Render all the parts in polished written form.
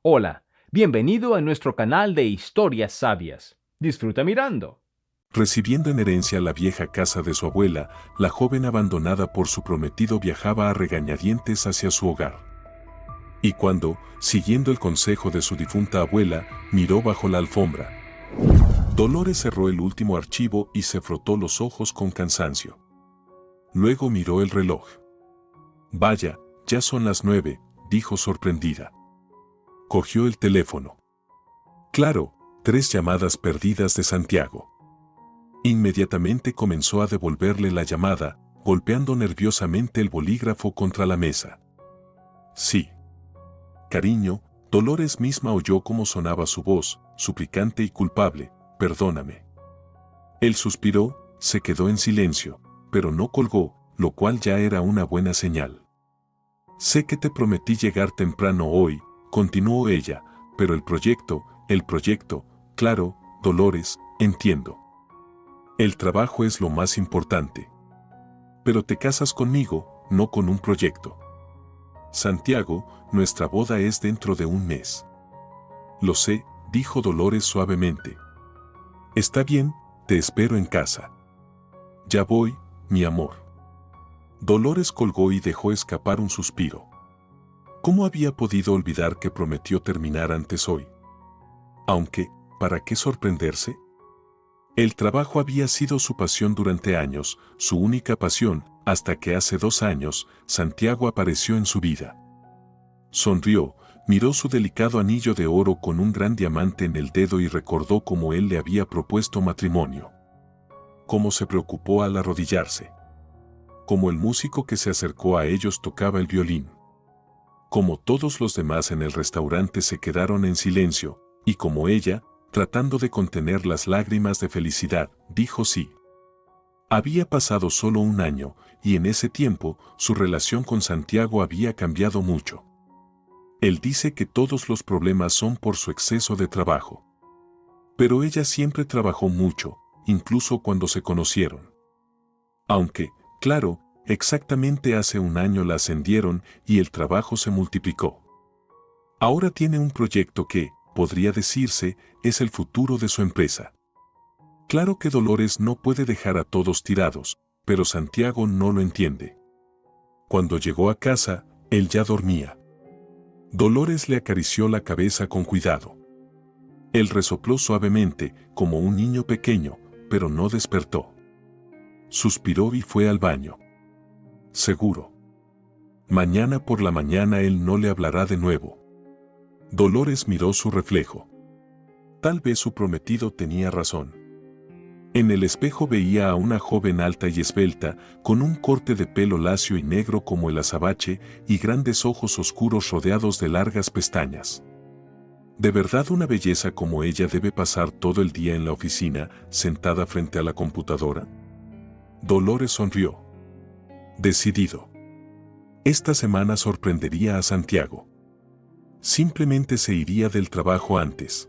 Hola, bienvenido a nuestro canal de historias sabias. Disfruta mirando. Recibiendo en herencia la vieja casa de su abuela, la joven abandonada por su prometido viajaba a regañadientes hacia su hogar. Y cuando, siguiendo el consejo de su difunta abuela, miró bajo la alfombra, Dolores cerró el último archivo y se frotó los ojos con cansancio. Luego miró el reloj. Vaya, ya son las 9, dijo sorprendida. Cogió el teléfono. Claro, 3 llamadas perdidas de Santiago. Inmediatamente comenzó a devolverle la llamada, golpeando nerviosamente el bolígrafo contra la mesa. Sí. Cariño, Dolores misma oyó cómo sonaba su voz, suplicante y culpable. Perdóname. Él suspiró, se quedó en silencio, pero no colgó, lo cual ya era una buena señal. Sé que te prometí llegar temprano hoy, continuó ella, pero el proyecto, claro, Dolores, entiendo. El trabajo es lo más importante. Pero te casas conmigo, no con un proyecto. Santiago, nuestra boda es dentro de un mes. Lo sé, dijo Dolores suavemente. Está bien, te espero en casa. Ya voy, mi amor. Dolores colgó y dejó escapar un suspiro. ¿Cómo había podido olvidar que prometió terminar antes hoy? Aunque, ¿para qué sorprenderse? El trabajo había sido su pasión durante años, su única pasión, hasta que hace 2 años, Santiago apareció en su vida. Sonrió, miró su delicado anillo de oro con un gran diamante en el dedo y recordó cómo él le había propuesto matrimonio. Cómo se preocupó al arrodillarse. Cómo el músico que se acercó a ellos tocaba el violín. Cómo todos los demás en el restaurante se quedaron en silencio, y como ella, tratando de contener las lágrimas de felicidad, dijo sí. Había pasado solo 1 año, y en ese tiempo, su relación con Santiago había cambiado mucho. Él dice que todos los problemas son por su exceso de trabajo. Pero ella siempre trabajó mucho, incluso cuando se conocieron. Aunque, claro, exactamente hace 1 año la ascendieron y el trabajo se multiplicó. Ahora tiene un proyecto que, podría decirse, es el futuro de su empresa. Claro que Dolores no puede dejar a todos tirados, pero Santiago no lo entiende. Cuando llegó a casa, él ya dormía. Dolores le acarició la cabeza con cuidado. Él resopló suavemente, como un niño pequeño, pero no despertó. Suspiró y fue al baño. Seguro. Mañana por la mañana él no le hablará de nuevo. Dolores miró su reflejo. Tal vez su prometido tenía razón. En el espejo veía a una joven alta y esbelta, con un corte de pelo lacio y negro como el azabache y grandes ojos oscuros rodeados de largas pestañas. De verdad una belleza como ella debe pasar todo el día en la oficina, sentada frente a la computadora. Dolores sonrió. Decidido. Esta semana sorprendería a Santiago. Simplemente se iría del trabajo antes.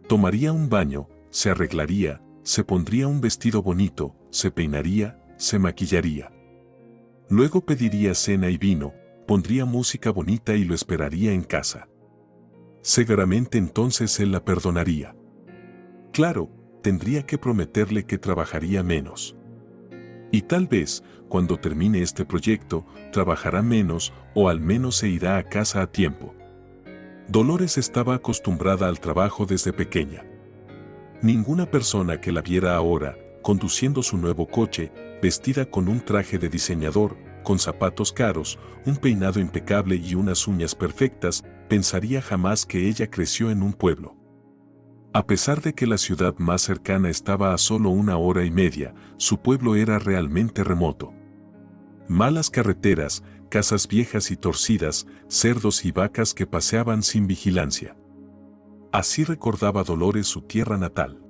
Tomaría un baño, se arreglaría, se pondría un vestido bonito, se peinaría, se maquillaría. Luego pediría cena y vino, pondría música bonita y lo esperaría en casa. Seguramente entonces él la perdonaría. Claro, tendría que prometerle que trabajaría menos. Y tal vez, cuando termine este proyecto, trabajará menos o al menos se irá a casa a tiempo. Dolores estaba acostumbrada al trabajo desde pequeña. Ninguna persona que la viera ahora, conduciendo su nuevo coche, vestida con un traje de diseñador, con zapatos caros, un peinado impecable y unas uñas perfectas, pensaría jamás que ella creció en un pueblo. A pesar de que la ciudad más cercana estaba a solo 1 hora y media, su pueblo era realmente remoto. Malas carreteras, casas viejas y torcidas, cerdos y vacas que paseaban sin vigilancia. Así recordaba Dolores su tierra natal.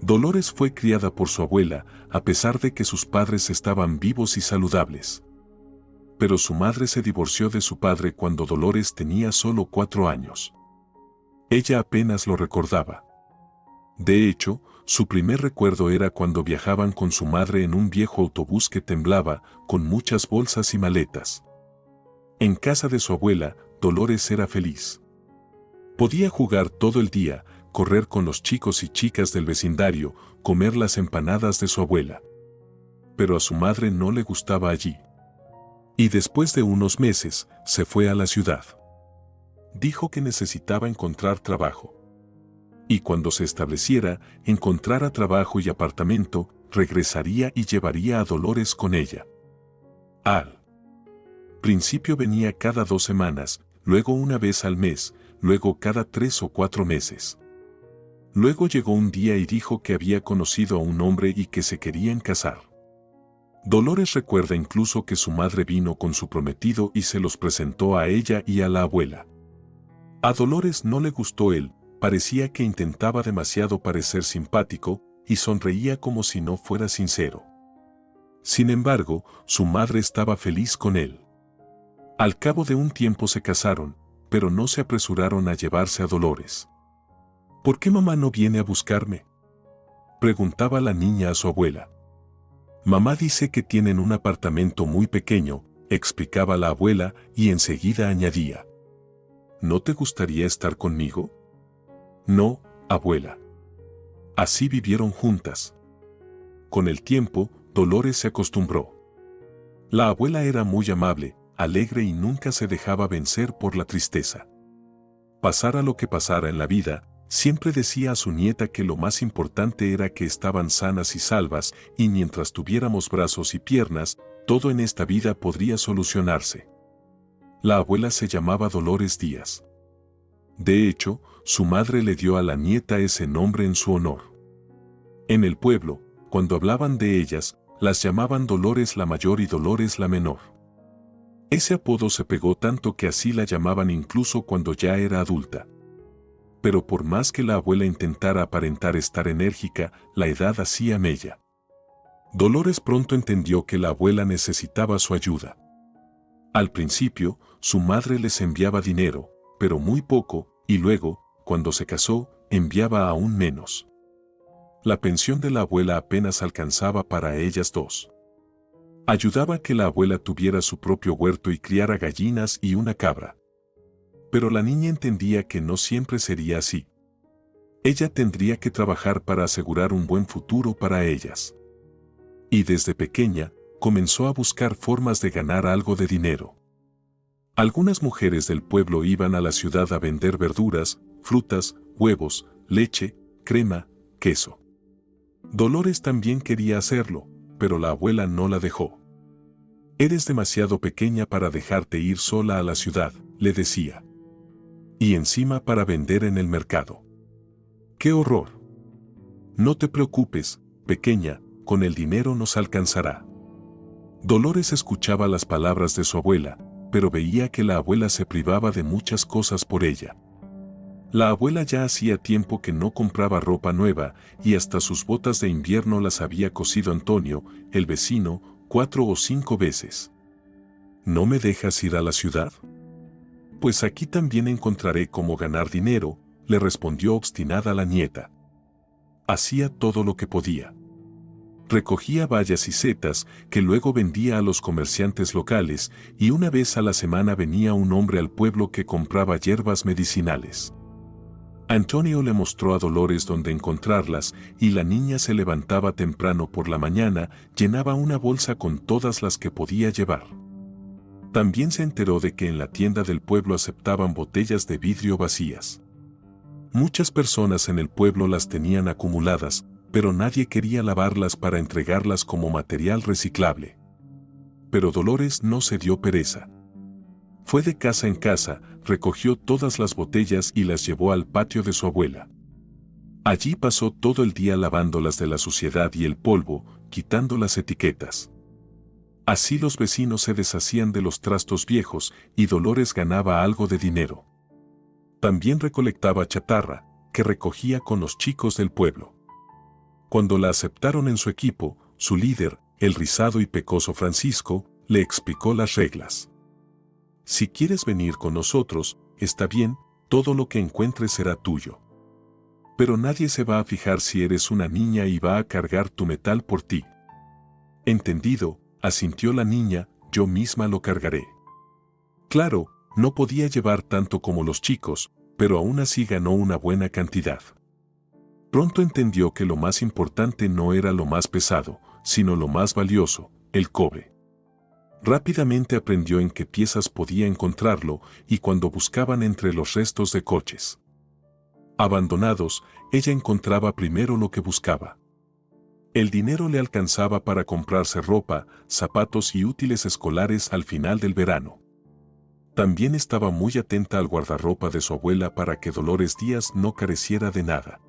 Dolores fue criada por su abuela, a pesar de que sus padres estaban vivos y saludables. Pero su madre se divorció de su padre cuando Dolores tenía solo 4 años. Ella apenas lo recordaba. De hecho, su primer recuerdo era cuando viajaban con su madre en un viejo autobús que temblaba, con muchas bolsas y maletas. En casa de su abuela, Dolores era feliz. Podía jugar todo el día, correr con los chicos y chicas del vecindario, comer las empanadas de su abuela. Pero a su madre no le gustaba allí. Y después de unos meses, se fue a la ciudad. Dijo que necesitaba encontrar trabajo. Y cuando se estableciera, encontrara trabajo y apartamento, regresaría y llevaría a Dolores con ella. Al principio venía cada 2 semanas, luego una vez al mes, luego cada 3 o 4 meses. Luego llegó un día y dijo que había conocido a un hombre y que se querían casar. Dolores recuerda incluso que su madre vino con su prometido y se los presentó a ella y a la abuela. A Dolores no le gustó él, parecía que intentaba demasiado parecer simpático y sonreía como si no fuera sincero. Sin embargo, su madre estaba feliz con él. Al cabo de un tiempo se casaron, pero no se apresuraron a llevarse a Dolores. ¿Por qué mamá no viene a buscarme?, preguntaba la niña a su abuela. Mamá dice que tienen un apartamento muy pequeño, explicaba la abuela y enseguida añadía. ¿No te gustaría estar conmigo? No, abuela. Así vivieron juntas. Con el tiempo, Dolores se acostumbró. La abuela era muy amable, alegre y nunca se dejaba vencer por la tristeza. Pasara lo que pasara en la vida, siempre decía a su nieta que lo más importante era que estaban sanas y salvas y mientras tuviéramos brazos y piernas, todo en esta vida podría solucionarse. La abuela se llamaba Dolores Díaz. De hecho, su madre le dio a la nieta ese nombre en su honor. En el pueblo, cuando hablaban de ellas, las llamaban Dolores la mayor y Dolores la menor. Ese apodo se pegó tanto que así la llamaban incluso cuando ya era adulta. Pero por más que la abuela intentara aparentar estar enérgica, la edad hacía mella. Dolores pronto entendió que la abuela necesitaba su ayuda. Al principio, su madre les enviaba dinero, pero muy poco, y luego, cuando se casó, enviaba aún menos. La pensión de la abuela apenas alcanzaba para ellas dos. Ayudaba a que la abuela tuviera su propio huerto y criara gallinas y una cabra. Pero la niña entendía que no siempre sería así. Ella tendría que trabajar para asegurar un buen futuro para ellas. Y desde pequeña, comenzó a buscar formas de ganar algo de dinero. Algunas mujeres del pueblo iban a la ciudad a vender verduras, frutas, huevos, leche, crema, queso. Dolores también quería hacerlo, pero la abuela no la dejó. «Eres demasiado pequeña para dejarte ir sola a la ciudad», le decía. «Y encima para vender en el mercado. ¡Qué horror! No te preocupes, pequeña, con el dinero nos alcanzará». Dolores escuchaba las palabras de su abuela, pero veía que la abuela se privaba de muchas cosas por ella. La abuela ya hacía tiempo que no compraba ropa nueva y hasta sus botas de invierno las había cosido Antonio, el vecino, 4 o 5 veces. ¿No me dejas ir a la ciudad? Pues aquí también encontraré cómo ganar dinero, le respondió obstinada la nieta. Hacía todo lo que podía. Recogía bayas y setas que luego vendía a los comerciantes locales y una vez a la semana venía un hombre al pueblo que compraba hierbas medicinales. Antonio le mostró a Dolores dónde encontrarlas y la niña se levantaba temprano por la mañana, llenaba una bolsa con todas las que podía llevar. También se enteró de que en la tienda del pueblo aceptaban botellas de vidrio vacías. Muchas personas en el pueblo las tenían acumuladas, pero nadie quería lavarlas para entregarlas como material reciclable. Pero Dolores no se dio pereza. Fue de casa en casa, recogió todas las botellas y las llevó al patio de su abuela. Allí pasó todo el día lavándolas de la suciedad y el polvo, quitando las etiquetas. Así los vecinos se deshacían de los trastos viejos y Dolores ganaba algo de dinero. También recolectaba chatarra, que recogía con los chicos del pueblo. Cuando la aceptaron en su equipo, su líder, el rizado y pecoso Francisco, le explicó las reglas. Si quieres venir con nosotros, está bien, todo lo que encuentres será tuyo. Pero nadie se va a fijar si eres una niña y va a cargar tu metal por ti. Entendido, asintió la niña, yo misma lo cargaré. Claro, no podía llevar tanto como los chicos, pero aún así ganó una buena cantidad. Pronto entendió que lo más importante no era lo más pesado, sino lo más valioso, el cobre. Rápidamente aprendió en qué piezas podía encontrarlo y cuando buscaban entre los restos de coches abandonados, ella encontraba primero lo que buscaba. El dinero le alcanzaba para comprarse ropa, zapatos y útiles escolares al final del verano. También estaba muy atenta al guardarropa de su abuela para que Dolores Díaz no careciera de nada.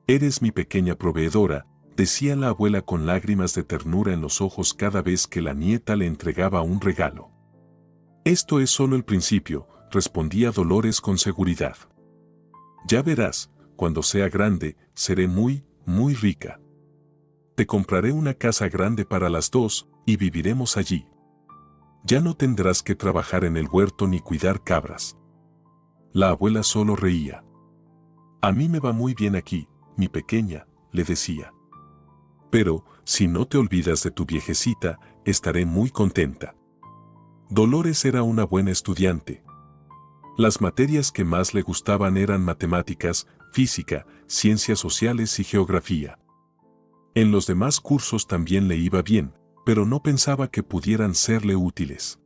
«Eres mi pequeña proveedora», decía la abuela con lágrimas de ternura en los ojos cada vez que la nieta le entregaba un regalo. «Esto es solo el principio», respondía Dolores con seguridad. «Ya verás, cuando sea grande, seré muy, muy rica. Te compraré una casa grande para las dos y viviremos allí. Ya no tendrás que trabajar en el huerto ni cuidar cabras». La abuela solo reía. «A mí me va muy bien aquí, mi pequeña», le decía. «Pero, si no te olvidas de tu viejecita, estaré muy contenta». Dolores era una buena estudiante. Las materias que más le gustaban eran matemáticas, física, ciencias sociales y geografía. En los demás cursos también le iba bien, pero no pensaba que pudieran serle útiles.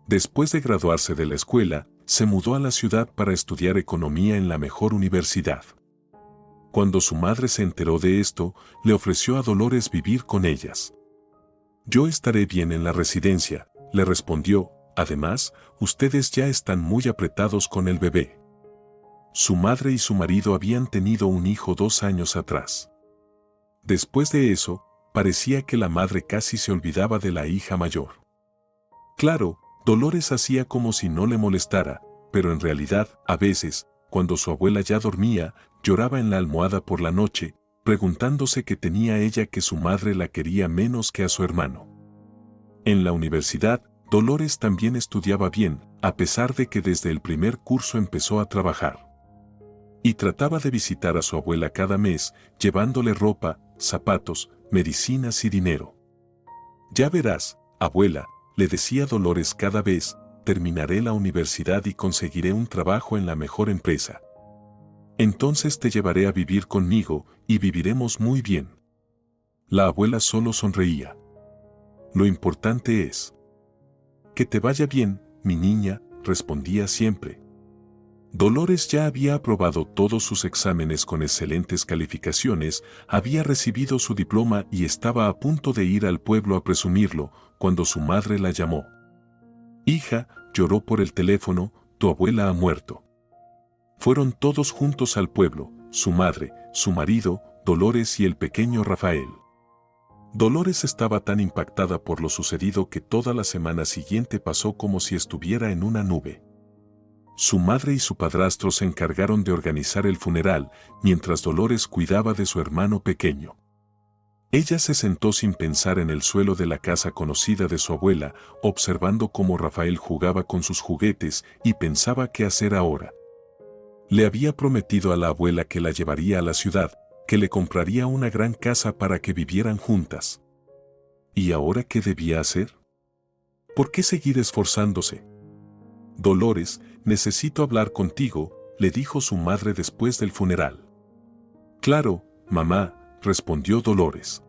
Después de graduarse de la escuela, se mudó a la ciudad para estudiar economía en la mejor universidad. Cuando su madre se enteró de esto, le ofreció a Dolores vivir con ellas. «Yo estaré bien en la residencia», le respondió. «Además, ustedes ya están muy apretados con el bebé». Su madre y su marido habían tenido un hijo 2 años atrás. Después de eso, parecía que la madre casi se olvidaba de la hija mayor. Claro, Dolores hacía como si no le molestara, pero en realidad, a veces, cuando su abuela ya dormía, lloraba en la almohada por la noche, preguntándose qué tenía ella que su madre la quería menos que a su hermano. En la universidad, Dolores también estudiaba bien, a pesar de que desde el primer curso empezó a trabajar. Y trataba de visitar a su abuela cada mes, llevándole ropa, zapatos, medicinas y dinero. «Ya verás, abuela», le decía Dolores cada vez, «terminaré la universidad y conseguiré un trabajo en la mejor empresa. Entonces te llevaré a vivir conmigo y viviremos muy bien». La abuela solo sonreía. «Lo importante es que te vaya bien, mi niña», respondía siempre. Dolores ya había aprobado todos sus exámenes con excelentes calificaciones, había recibido su diploma y estaba a punto de ir al pueblo a presumirlo, cuando su madre la llamó. «Hija», lloró por el teléfono, «tu abuela ha muerto». Fueron todos juntos al pueblo, su madre, su marido, Dolores y el pequeño Rafael. Dolores estaba tan impactada por lo sucedido que toda la semana siguiente pasó como si estuviera en una nube. Su madre y su padrastro se encargaron de organizar el funeral, mientras Dolores cuidaba de su hermano pequeño. Ella se sentó sin pensar en el suelo de la casa conocida de su abuela, observando cómo Rafael jugaba con sus juguetes y pensaba qué hacer ahora. Le había prometido a la abuela que la llevaría a la ciudad, que le compraría una gran casa para que vivieran juntas. ¿Y ahora qué debía hacer? ¿Por qué seguir esforzándose? «Dolores, necesito hablar contigo», le dijo su madre después del funeral. «Claro, mamá», respondió Dolores.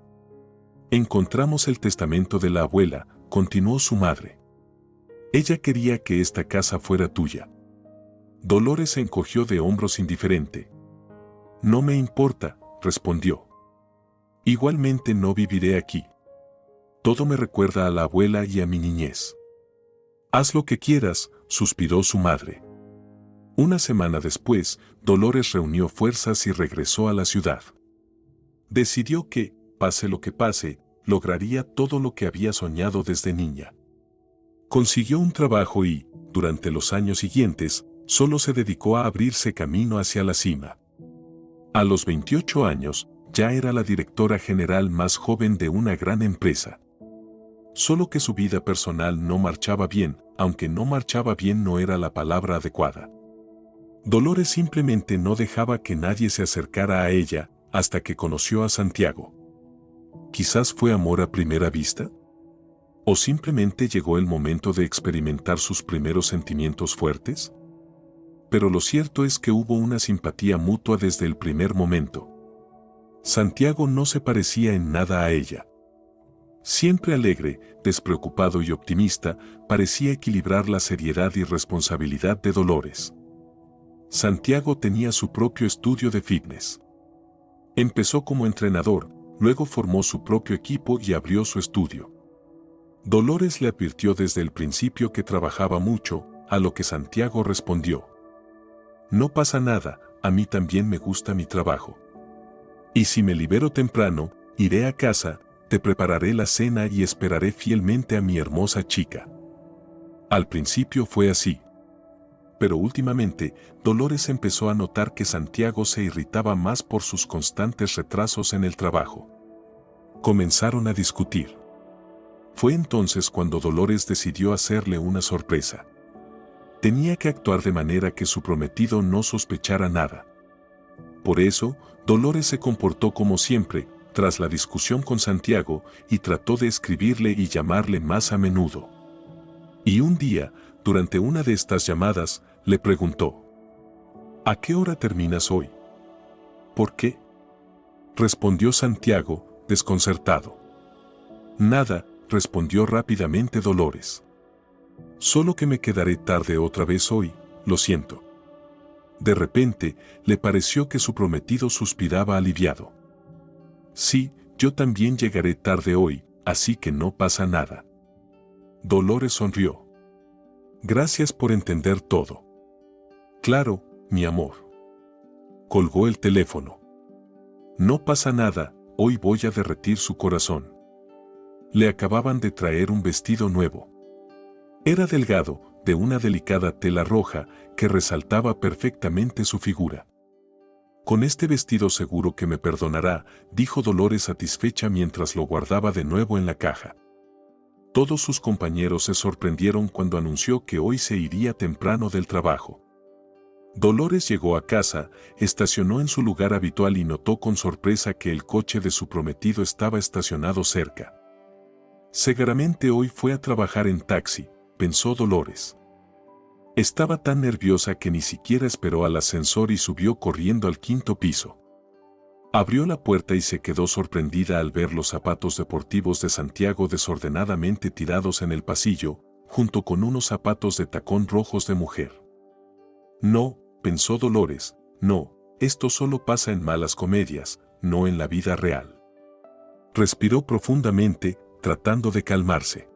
«Encontramos el testamento de la abuela», continuó su madre. «Ella quería que esta casa fuera tuya». Dolores se encogió de hombros indiferente. «No me importa», respondió. «Igualmente no viviré aquí. Todo me recuerda a la abuela y a mi niñez». «Haz lo que quieras», suspiró su madre. Una semana después, Dolores reunió fuerzas y regresó a la ciudad. Decidió que, pase lo que pase, lograría todo lo que había soñado desde niña. Consiguió un trabajo y, durante los años siguientes, solo se dedicó a abrirse camino hacia la cima. A los 28 años, ya era la directora general más joven de una gran empresa. Solo que su vida personal no marchaba bien, aunque no marchaba bien no era la palabra adecuada. Dolores simplemente no dejaba que nadie se acercara a ella hasta que conoció a Santiago. ¿Quizás fue amor a primera vista? ¿O simplemente llegó el momento de experimentar sus primeros sentimientos fuertes? pero lo cierto es que hubo una simpatía mutua desde el primer momento. Santiago no se parecía en nada a ella. Siempre alegre, despreocupado y optimista, parecía equilibrar la seriedad y responsabilidad de Dolores. Santiago tenía su propio estudio de fitness. Empezó como entrenador, luego formó su propio equipo y abrió su estudio. Dolores le advirtió desde el principio que trabajaba mucho, a lo que Santiago respondió: «No pasa nada, a mí también me gusta mi trabajo. Y si me libero temprano, iré a casa, te prepararé la cena y esperaré fielmente a mi hermosa chica». Al principio fue así. Pero últimamente, Dolores empezó a notar que Santiago se irritaba más por sus constantes retrasos en el trabajo. Comenzaron a discutir. Fue entonces cuando Dolores decidió hacerle una sorpresa. Tenía que actuar de manera que su prometido no sospechara nada. Por eso, Dolores se comportó como siempre, tras la discusión con Santiago, y trató de escribirle y llamarle más a menudo. Y un día, durante una de estas llamadas, le preguntó: «¿A qué hora terminas hoy?». «¿Por qué?», respondió Santiago, desconcertado. «Nada», respondió rápidamente Dolores. «Solo que me quedaré tarde otra vez hoy, lo siento». De repente, le pareció que su prometido suspiraba aliviado. «Sí, yo también llegaré tarde hoy, así que no pasa nada». Dolores sonrió. «Gracias por entender todo». «Claro, mi amor». Colgó el teléfono. «No pasa nada, hoy voy a derretir su corazón». Le acababan de traer un vestido nuevo. Era delgado, de una delicada tela roja que resaltaba perfectamente su figura. «Con este vestido seguro que me perdonará», dijo Dolores satisfecha mientras lo guardaba de nuevo en la caja. Todos sus compañeros se sorprendieron cuando anunció que hoy se iría temprano del trabajo. Dolores llegó a casa, estacionó en su lugar habitual y notó con sorpresa que el coche de su prometido estaba estacionado cerca. «Seguramente hoy fue a trabajar en taxi», pensó Dolores. Estaba tan nerviosa que ni siquiera esperó al ascensor y subió corriendo al 5º piso. Abrió la puerta y se quedó sorprendida al ver los zapatos deportivos de Santiago desordenadamente tirados en el pasillo, junto con unos zapatos de tacón rojos de mujer. «No», pensó Dolores, «no, esto solo pasa en malas comedias, no en la vida real». Respiró profundamente, tratando de calmarse.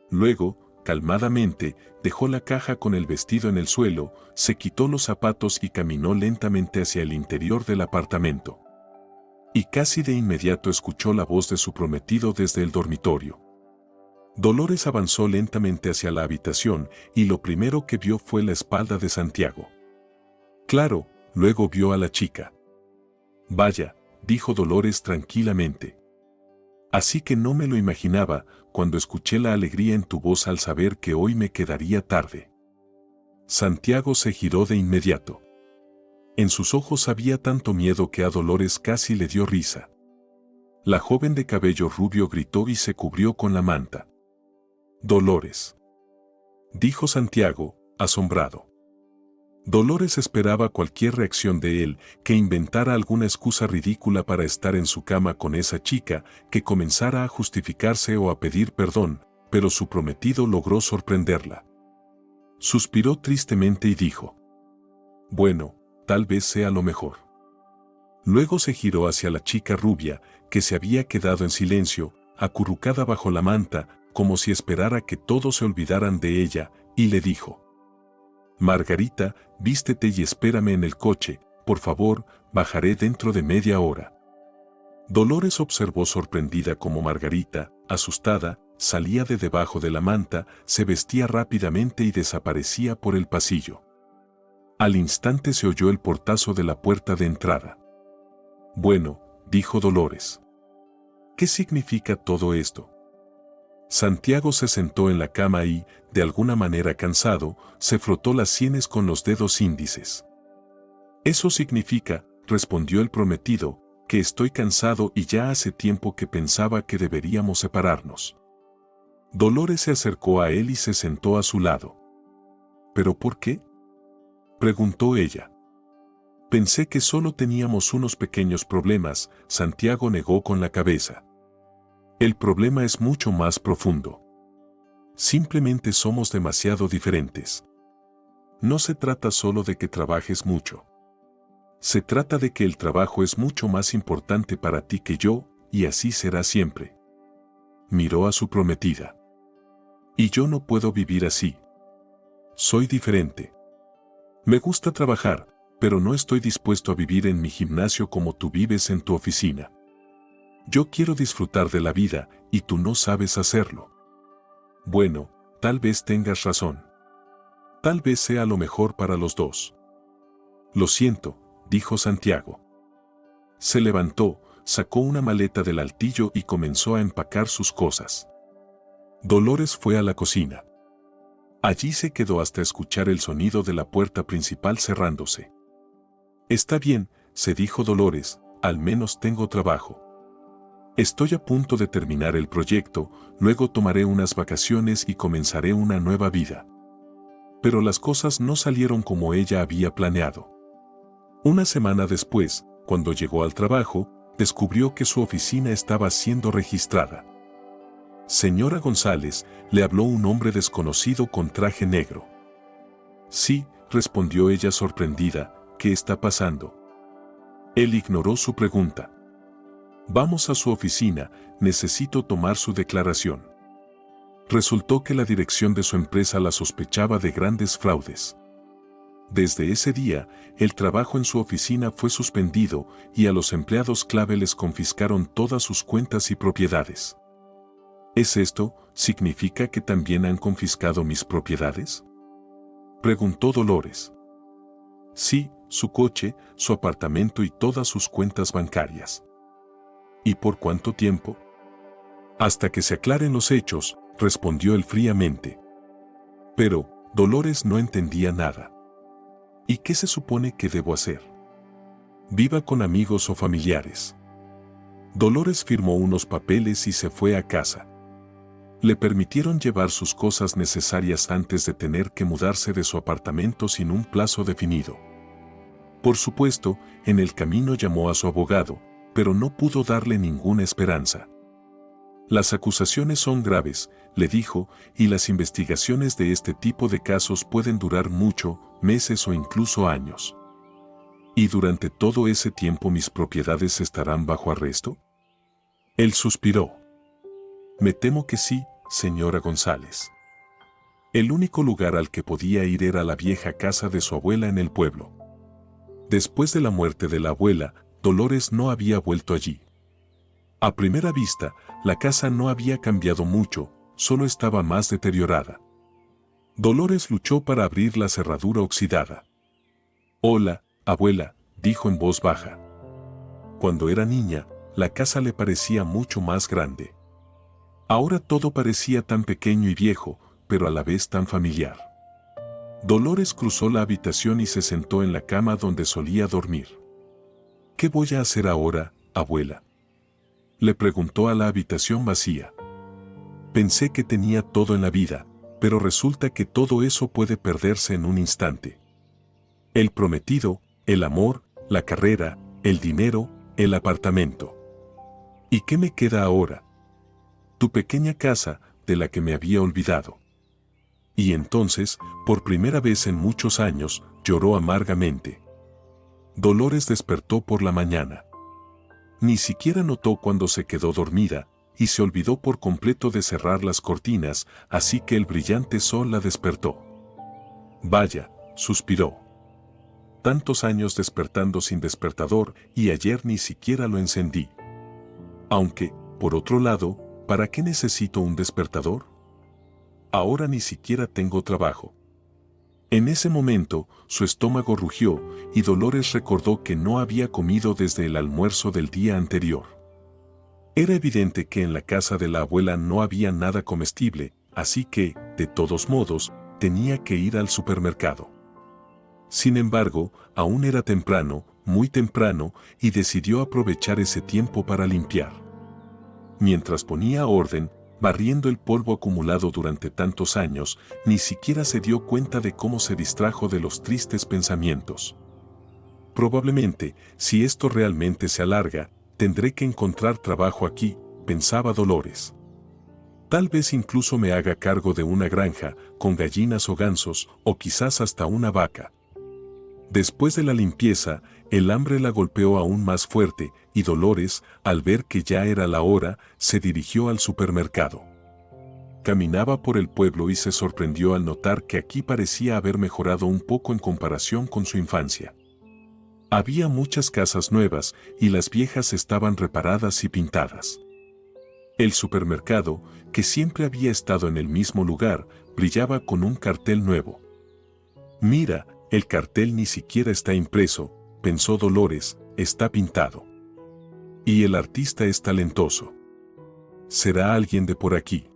Luego, calmadamente, dejó la caja con el vestido en el suelo, se quitó los zapatos y caminó lentamente hacia el interior del apartamento. Y casi de inmediato escuchó la voz de su prometido desde el dormitorio. Dolores avanzó lentamente hacia la habitación y lo primero que vio fue la espalda de Santiago. Claro, luego vio a la chica. «Vaya», dijo Dolores tranquilamente. «Así que no me lo imaginaba cuando escuché la alegría en tu voz al saber que hoy me quedaría tarde». Santiago se giró de inmediato. En sus ojos había tanto miedo que a Dolores casi le dio risa. La joven de cabello rubio gritó y se cubrió con la manta. «Dolores», dijo Santiago, asombrado. Dolores esperaba cualquier reacción de él, que inventara alguna excusa ridícula para estar en su cama con esa chica, que comenzara a justificarse o a pedir perdón, pero su prometido logró sorprenderla. Suspiró tristemente y dijo: «Bueno, tal vez sea lo mejor». Luego se giró hacia la chica rubia, que se había quedado en silencio, acurrucada bajo la manta, como si esperara que todos se olvidaran de ella, y le dijo: «Margarita, vístete y espérame en el coche, por favor, bajaré dentro de media hora». Dolores observó sorprendida cómo Margarita, asustada, salía de debajo de la manta, se vestía rápidamente y desaparecía por el pasillo. Al instante se oyó el portazo de la puerta de entrada. «Bueno», dijo Dolores. «¿Qué significa todo esto?». Santiago se sentó en la cama y, de alguna manera cansado, se frotó las sienes con los dedos índices. «Eso significa», respondió el prometido, «que estoy cansado y ya hace tiempo que pensaba que deberíamos separarnos». Dolores se acercó a él y se sentó a su lado. «¿Pero por qué?», Preguntó ella. Pensé que solo teníamos unos pequeños problemas, Santiago negó con la cabeza. El problema es mucho más profundo. Simplemente somos demasiado diferentes. No se trata solo de que trabajes mucho. Se trata de que el trabajo es mucho más importante para ti que yo, y así será siempre. Miró a su prometida. Y yo no puedo vivir así. Soy diferente. Me gusta trabajar, pero no estoy dispuesto a vivir en mi gimnasio como tú vives en tu oficina. Yo quiero disfrutar de la vida, y tú no sabes hacerlo. Bueno, tal vez tengas razón. Tal vez sea lo mejor para los dos. Lo siento, dijo Santiago. Se levantó, sacó una maleta del altillo y comenzó a empacar sus cosas. Dolores fue a la cocina. Allí se quedó hasta escuchar el sonido de la puerta principal cerrándose. Está bien, se dijo Dolores, al menos tengo trabajo. Estoy a punto de terminar el proyecto, luego tomaré unas vacaciones y comenzaré una nueva vida. Pero las cosas no salieron como ella había planeado. Una semana después, cuando llegó al trabajo, descubrió que su oficina estaba siendo registrada. Señora González, le habló un hombre desconocido con traje negro. Sí, respondió ella sorprendida, ¿qué está pasando? Él ignoró su pregunta. Vamos a su oficina, necesito tomar su declaración. Resultó que la dirección de su empresa la sospechaba de grandes fraudes. Desde ese día, el trabajo en su oficina fue suspendido y a los empleados clave les confiscaron todas sus cuentas y propiedades. ¿Es esto, significa que también han confiscado mis propiedades? Preguntó Dolores. Sí, su coche, su apartamento y todas sus cuentas bancarias. ¿Y por cuánto tiempo? Hasta que se aclaren los hechos, respondió él fríamente. Pero, Dolores no entendía nada. ¿Y qué se supone que debo hacer? Viva con amigos o familiares. Dolores firmó unos papeles y se fue a casa. Le permitieron llevar sus cosas necesarias antes de tener que mudarse de su apartamento sin un plazo definido. Por supuesto, en el camino llamó a su abogado, pero no pudo darle ninguna esperanza. Las acusaciones son graves, le dijo, y las investigaciones de este tipo de casos pueden durar mucho, meses o incluso años. ¿Y durante todo ese tiempo mis propiedades estarán bajo arresto? Él suspiró. Me temo que sí, señora González. El único lugar al que podía ir era la vieja casa de su abuela en el pueblo. Después de la muerte de la abuela, Dolores no había vuelto allí. A primera vista, la casa no había cambiado mucho, solo estaba más deteriorada. Dolores luchó para abrir la cerradura oxidada. Hola, abuela, dijo en voz baja. Cuando era niña, la casa le parecía mucho más grande. Ahora todo parecía tan pequeño y viejo, pero a la vez tan familiar. Dolores cruzó la habitación y se sentó en la cama donde solía dormir. ¿Qué voy a hacer ahora, abuela?, le preguntó a la habitación vacía. Pensé que tenía todo en la vida, pero resulta que todo eso puede perderse en un instante. El prometido, el amor, la carrera, el dinero, el apartamento. ¿Y qué me queda ahora? Tu pequeña casa, de la que me había olvidado. Y entonces, por primera vez en muchos años, lloró amargamente. Dolores despertó por la mañana. Ni siquiera notó cuando se quedó dormida, y se olvidó por completo de cerrar las cortinas, así que el brillante sol la despertó. Vaya, suspiró. Tantos años despertando sin despertador, y ayer ni siquiera lo encendí. Aunque, por otro lado, ¿para qué necesito un despertador? Ahora ni siquiera tengo trabajo. En ese momento, su estómago rugió y Dolores recordó que no había comido desde el almuerzo del día anterior. Era evidente que en la casa de la abuela no había nada comestible, así que, de todos modos, tenía que ir al supermercado. Sin embargo, aún era temprano, muy temprano, y decidió aprovechar ese tiempo para limpiar. Mientras ponía orden, barriendo el polvo acumulado durante tantos años, ni siquiera se dio cuenta de cómo se distrajo de los tristes pensamientos. Probablemente, si esto realmente se alarga, tendré que encontrar trabajo aquí, pensaba Dolores. Tal vez incluso me haga cargo de una granja, con gallinas o gansos, o quizás hasta una vaca. Después de la limpieza, el hambre la golpeó aún más fuerte, y Dolores, al ver que ya era la hora, se dirigió al supermercado. Caminaba por el pueblo y se sorprendió al notar que aquí parecía haber mejorado un poco en comparación con su infancia. Había muchas casas nuevas y las viejas estaban reparadas y pintadas. El supermercado, que siempre había estado en el mismo lugar, brillaba con un cartel nuevo. Mira, el cartel ni siquiera está impreso, pensó Dolores, está pintado. Y el artista es talentoso. ¿Será alguien de por aquí?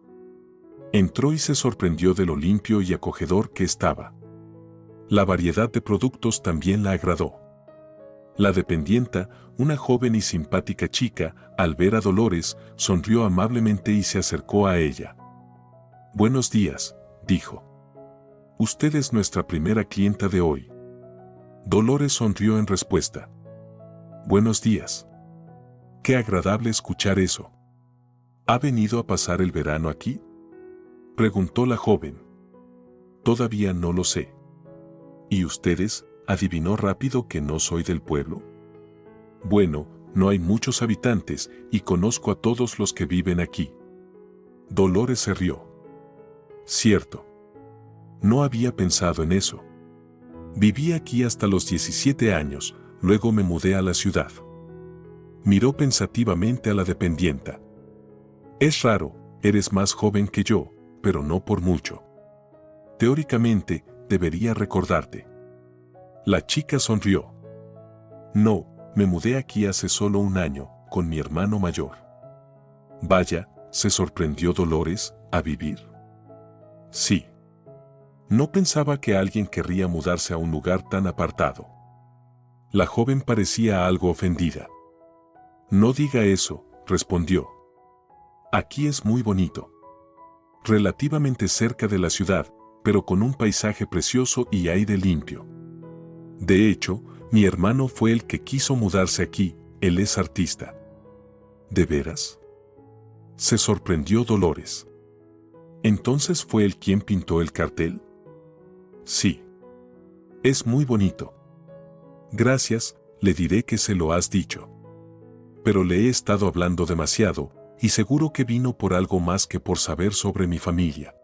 Entró y se sorprendió de lo limpio y acogedor que estaba. La variedad de productos también la agradó. La dependienta, una joven y simpática chica, al ver a Dolores, sonrió amablemente y se acercó a ella. «Buenos días», dijo. «Usted es nuestra primera clienta de hoy». Dolores sonrió en respuesta. «Buenos días. Qué agradable escuchar eso. ¿Ha venido a pasar el verano aquí?», preguntó la joven. «Todavía no lo sé». «¿Y ustedes?» ¿Adivinó rápido que no soy del pueblo? Bueno, no hay muchos habitantes y conozco a todos los que viven aquí. Dolores se rió. Cierto. No había pensado en eso. Viví aquí hasta los 17 años, luego me mudé a la ciudad. Miró pensativamente a la dependienta. Es raro, eres más joven que yo, pero no por mucho. Teóricamente, debería recordarte. La chica sonrió. No, me mudé aquí hace solo un año, con mi hermano mayor. Vaya, se sorprendió Dolores, ¿a vivir? Sí. No pensaba que alguien querría mudarse a un lugar tan apartado. La joven parecía algo ofendida. No diga eso, respondió. Aquí es muy bonito. Relativamente cerca de la ciudad, pero con un paisaje precioso y aire limpio. De hecho, mi hermano fue el que quiso mudarse aquí, él es artista. ¿De veras?, se sorprendió Dolores. ¿Entonces fue él quien pintó el cartel? Sí. Es muy bonito. Gracias, le diré que se lo has dicho. Pero le he estado hablando demasiado, y seguro que vino por algo más que por saber sobre mi familia.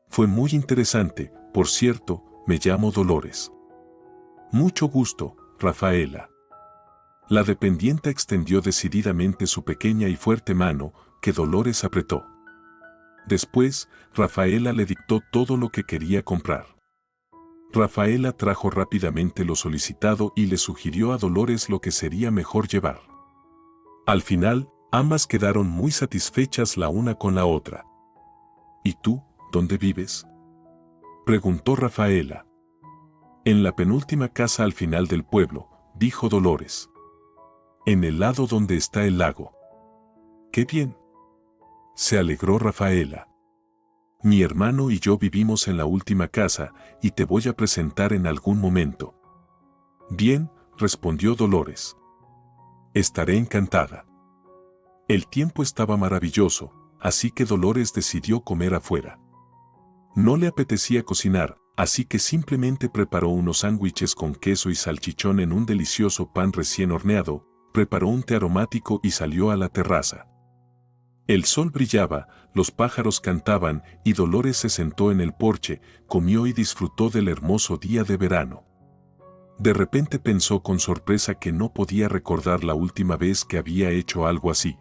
Fue muy interesante, por cierto, me llamo Dolores. Mucho gusto, Rafaela. La dependienta extendió decididamente su pequeña y fuerte mano, que Dolores apretó. Después, Rafaela le dictó todo lo que quería comprar. Rafaela trajo rápidamente lo solicitado y le sugirió a Dolores lo que sería mejor llevar. Al final, ambas quedaron muy satisfechas la una con la otra. ¿Y tú, dónde vives?, preguntó Rafaela. En la penúltima casa al final del pueblo, dijo Dolores. En el lado donde está el lago. ¡Qué bien!, se alegró Rafaela. Mi hermano y yo vivimos en la última casa y te voy a presentar en algún momento. Bien, respondió Dolores. Estaré encantada. El tiempo estaba maravilloso, así que Dolores decidió comer afuera. No le apetecía cocinar, así que simplemente preparó unos sándwiches con queso y salchichón en un delicioso pan recién horneado, preparó un té aromático y salió a la terraza. El sol brillaba, los pájaros cantaban y Dolores se sentó en el porche, comió y disfrutó del hermoso día de verano. De repente pensó con sorpresa que no podía recordar la última vez que había hecho algo así.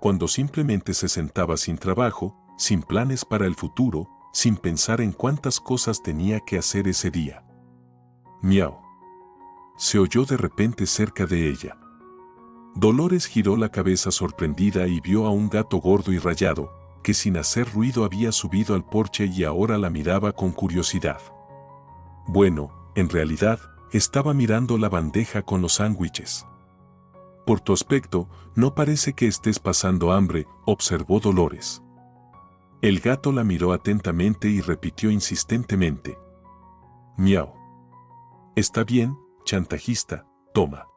Cuando simplemente se sentaba sin trabajo, sin planes para el futuro, sin pensar en cuántas cosas tenía que hacer ese día. Miau. Se oyó de repente cerca de ella. Dolores giró la cabeza sorprendida y vio a un gato gordo y rayado, que sin hacer ruido había subido al porche y ahora la miraba con curiosidad. Bueno, en realidad, estaba mirando la bandeja con los sándwiches. Por tu aspecto, no parece que estés pasando hambre, observó Dolores. El gato la miró atentamente y repitió insistentemente: miau. Está bien, chantajista, toma.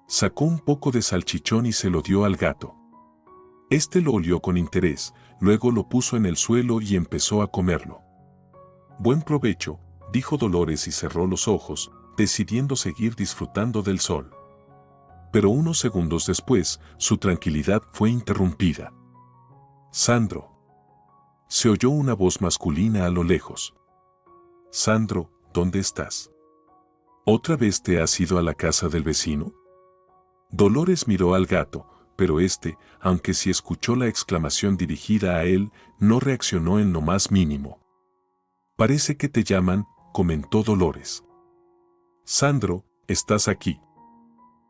Sacó un poco de salchichón y se lo dio al gato. Este lo olió con interés, luego lo puso en el suelo y empezó a comerlo. Buen provecho, dijo Dolores y cerró los ojos, decidiendo seguir disfrutando del sol. Pero unos segundos después, su tranquilidad fue interrumpida. Sandro. Se oyó una voz masculina a lo lejos. Sandro, ¿dónde estás? ¿Otra vez te has ido a la casa del vecino? Dolores miró al gato, pero este, aunque sí escuchó la exclamación dirigida a él, no reaccionó en lo más mínimo. Parece que te llaman, comentó Dolores. Sandro, estás aquí.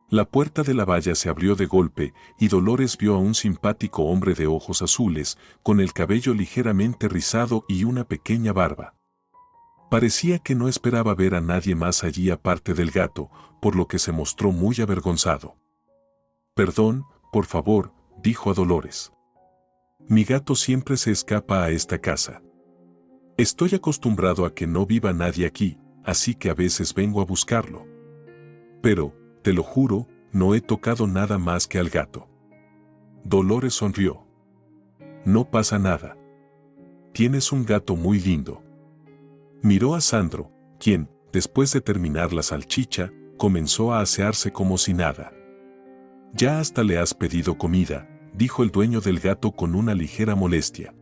La puerta de la valla se abrió de golpe y Dolores vio a un simpático hombre de ojos azules, con el cabello ligeramente rizado y una pequeña barba. Parecía que no esperaba ver a nadie más allí aparte del gato, por lo que se mostró muy avergonzado. Perdón, por favor, dijo a Dolores. Mi gato siempre se escapa a esta casa. Estoy acostumbrado a que no viva nadie aquí, así que a veces vengo a buscarlo. Pero, te lo juro, no he tocado nada más que al gato. Dolores sonrió. No pasa nada. Tienes un gato muy lindo. Miró a Sandro, quien, después de terminar la salchicha, comenzó a asearse como si nada. Ya hasta le has pedido comida, dijo el dueño del gato con una ligera molestia.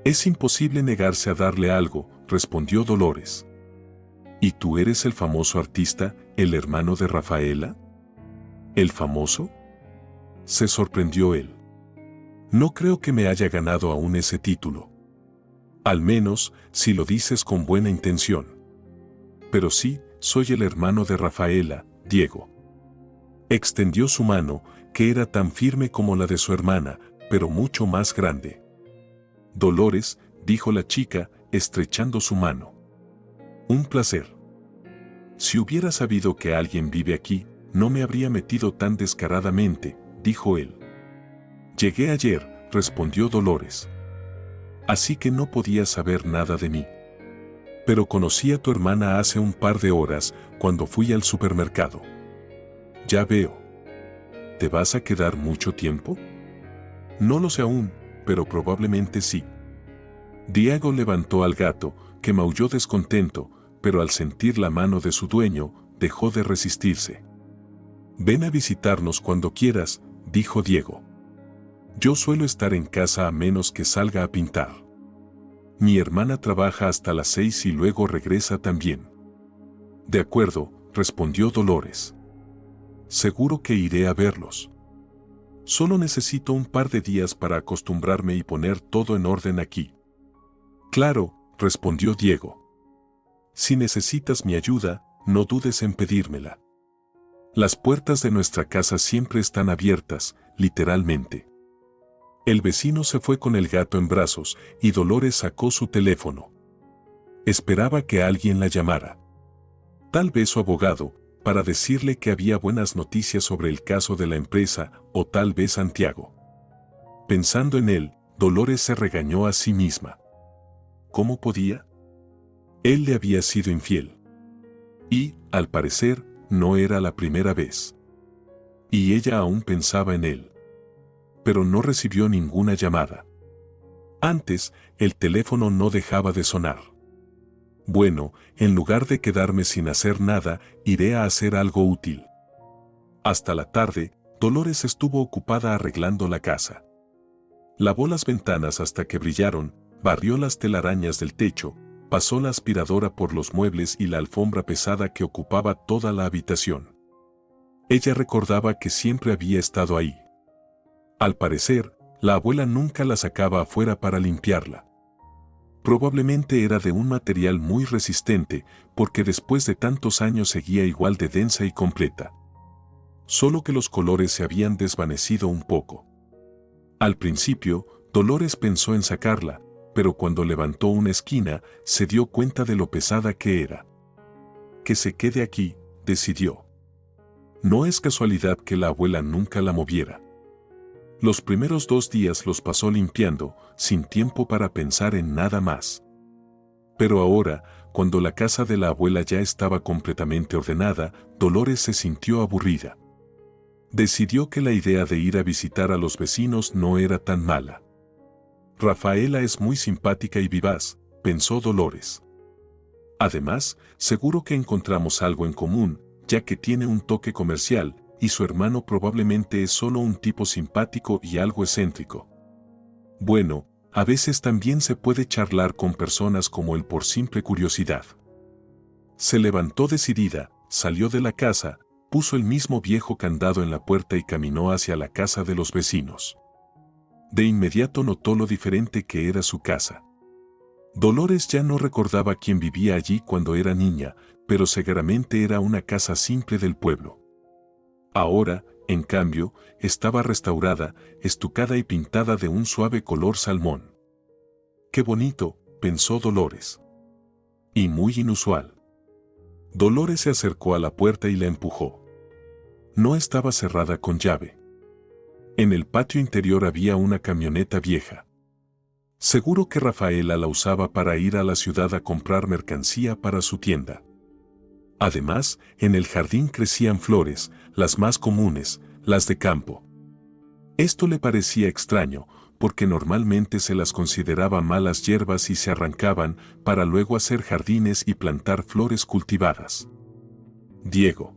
Es imposible negarse a darle algo, respondió Dolores. ¿Y tú eres el famoso artista, el hermano de Rafaela? ¿El famoso? Se sorprendió él. No creo que me haya ganado aún ese título. Al menos, si lo dices con buena intención. Pero sí, soy el hermano de Rafaela, Diego. Extendió su mano, que era tan firme como la de su hermana, pero mucho más grande. Dolores, dijo la chica, estrechando su mano. Un placer. Si hubiera sabido que alguien vive aquí, no me habría metido tan descaradamente, dijo él. Llegué ayer, respondió Dolores. Así que no podías saber nada de mí. Pero conocí a tu hermana hace un par de horas, cuando fui al supermercado. Ya veo. ¿Te vas a quedar mucho tiempo? No lo sé aún, pero probablemente sí. Diego levantó al gato, que maulló descontento, pero al sentir la mano de su dueño, dejó de resistirse. Ven a visitarnos cuando quieras, dijo Diego. Yo suelo estar en casa a menos que salga a pintar. Mi hermana trabaja hasta las 6 y luego regresa también. De acuerdo, respondió Dolores. Seguro que iré a verlos. Solo necesito un par de días para acostumbrarme y poner todo en orden aquí. Claro, respondió Diego. Si necesitas mi ayuda, no dudes en pedírmela. Las puertas de nuestra casa siempre están abiertas, literalmente. El vecino se fue con el gato en brazos y Dolores sacó su teléfono. Esperaba que alguien la llamara. Tal vez su abogado, para decirle que había buenas noticias sobre el caso de la empresa, o tal vez Santiago. Pensando en él, Dolores se regañó a sí misma. ¿Cómo podía? Él le había sido infiel. Y, al parecer, no era la primera vez. Y ella aún pensaba en él. Pero no recibió ninguna llamada. Antes, el teléfono no dejaba de sonar. Bueno, en lugar de quedarme sin hacer nada, iré a hacer algo útil. Hasta la tarde, Dolores estuvo ocupada arreglando la casa. Lavó las ventanas hasta que brillaron, barrió las telarañas del techo, pasó la aspiradora por los muebles y la alfombra pesada que ocupaba toda la habitación. Ella recordaba que siempre había estado ahí. Al parecer, la abuela nunca la sacaba afuera para limpiarla. Probablemente era de un material muy resistente, porque después de tantos años seguía igual de densa y completa. Solo que los colores se habían desvanecido un poco. Al principio, Dolores pensó en sacarla, pero cuando levantó una esquina, se dio cuenta de lo pesada que era. Que se quede aquí, decidió. No es casualidad que la abuela nunca la moviera. Los primeros 2 días los pasó limpiando, sin tiempo para pensar en nada más. Pero ahora, cuando la casa de la abuela ya estaba completamente ordenada, Dolores se sintió aburrida. Decidió que la idea de ir a visitar a los vecinos no era tan mala. Rafaela es muy simpática y vivaz, pensó Dolores. Además, seguro que encontramos algo en común, ya que tiene un toque comercial, y su hermano probablemente es solo un tipo simpático y algo excéntrico. Bueno, a veces también se puede charlar con personas como él por simple curiosidad. Se levantó decidida, salió de la casa, puso el mismo viejo candado en la puerta y caminó hacia la casa de los vecinos. De inmediato notó lo diferente que era su casa. Dolores ya no recordaba quién vivía allí cuando era niña, pero seguramente era una casa simple del pueblo. Ahora, en cambio, estaba restaurada, estucada y pintada de un suave color salmón. ¡Qué bonito!, pensó Dolores. Y muy inusual. Dolores se acercó a la puerta y la empujó. No estaba cerrada con llave. En el patio interior había una camioneta vieja. Seguro que Rafaela la usaba para ir a la ciudad a comprar mercancía para su tienda. Además, en el jardín crecían flores, las más comunes, las de campo. Esto le parecía extraño, porque normalmente se las consideraba malas hierbas y se arrancaban para luego hacer jardines y plantar flores cultivadas. Diego,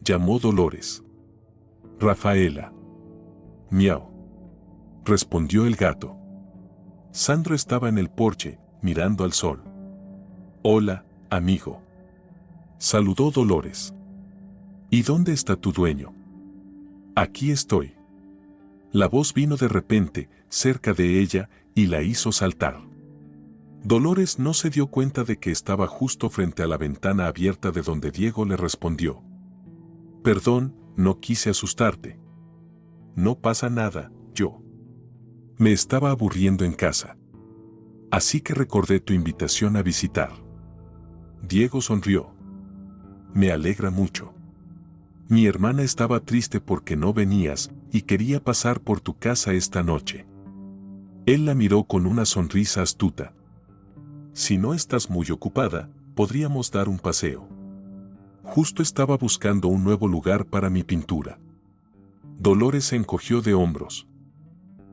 llamó Dolores. Rafaela. Miau, respondió el gato. Sandro estaba en el porche, mirando al sol. Hola, amigo, saludó Dolores. ¿Y dónde está tu dueño? Aquí estoy. La voz vino de repente, cerca de ella, y la hizo saltar. Dolores no se dio cuenta de que estaba justo frente a la ventana abierta de donde Diego le respondió. Perdón, no quise asustarte. No pasa nada, yo. Me estaba aburriendo en casa. Así que recordé tu invitación a visitar. Diego sonrió. Me alegra mucho. Mi hermana estaba triste porque no venías y quería pasar por tu casa esta noche. Él la miró con una sonrisa astuta. Si no estás muy ocupada, podríamos dar un paseo. Justo estaba buscando un nuevo lugar para mi pintura. Dolores se encogió de hombros.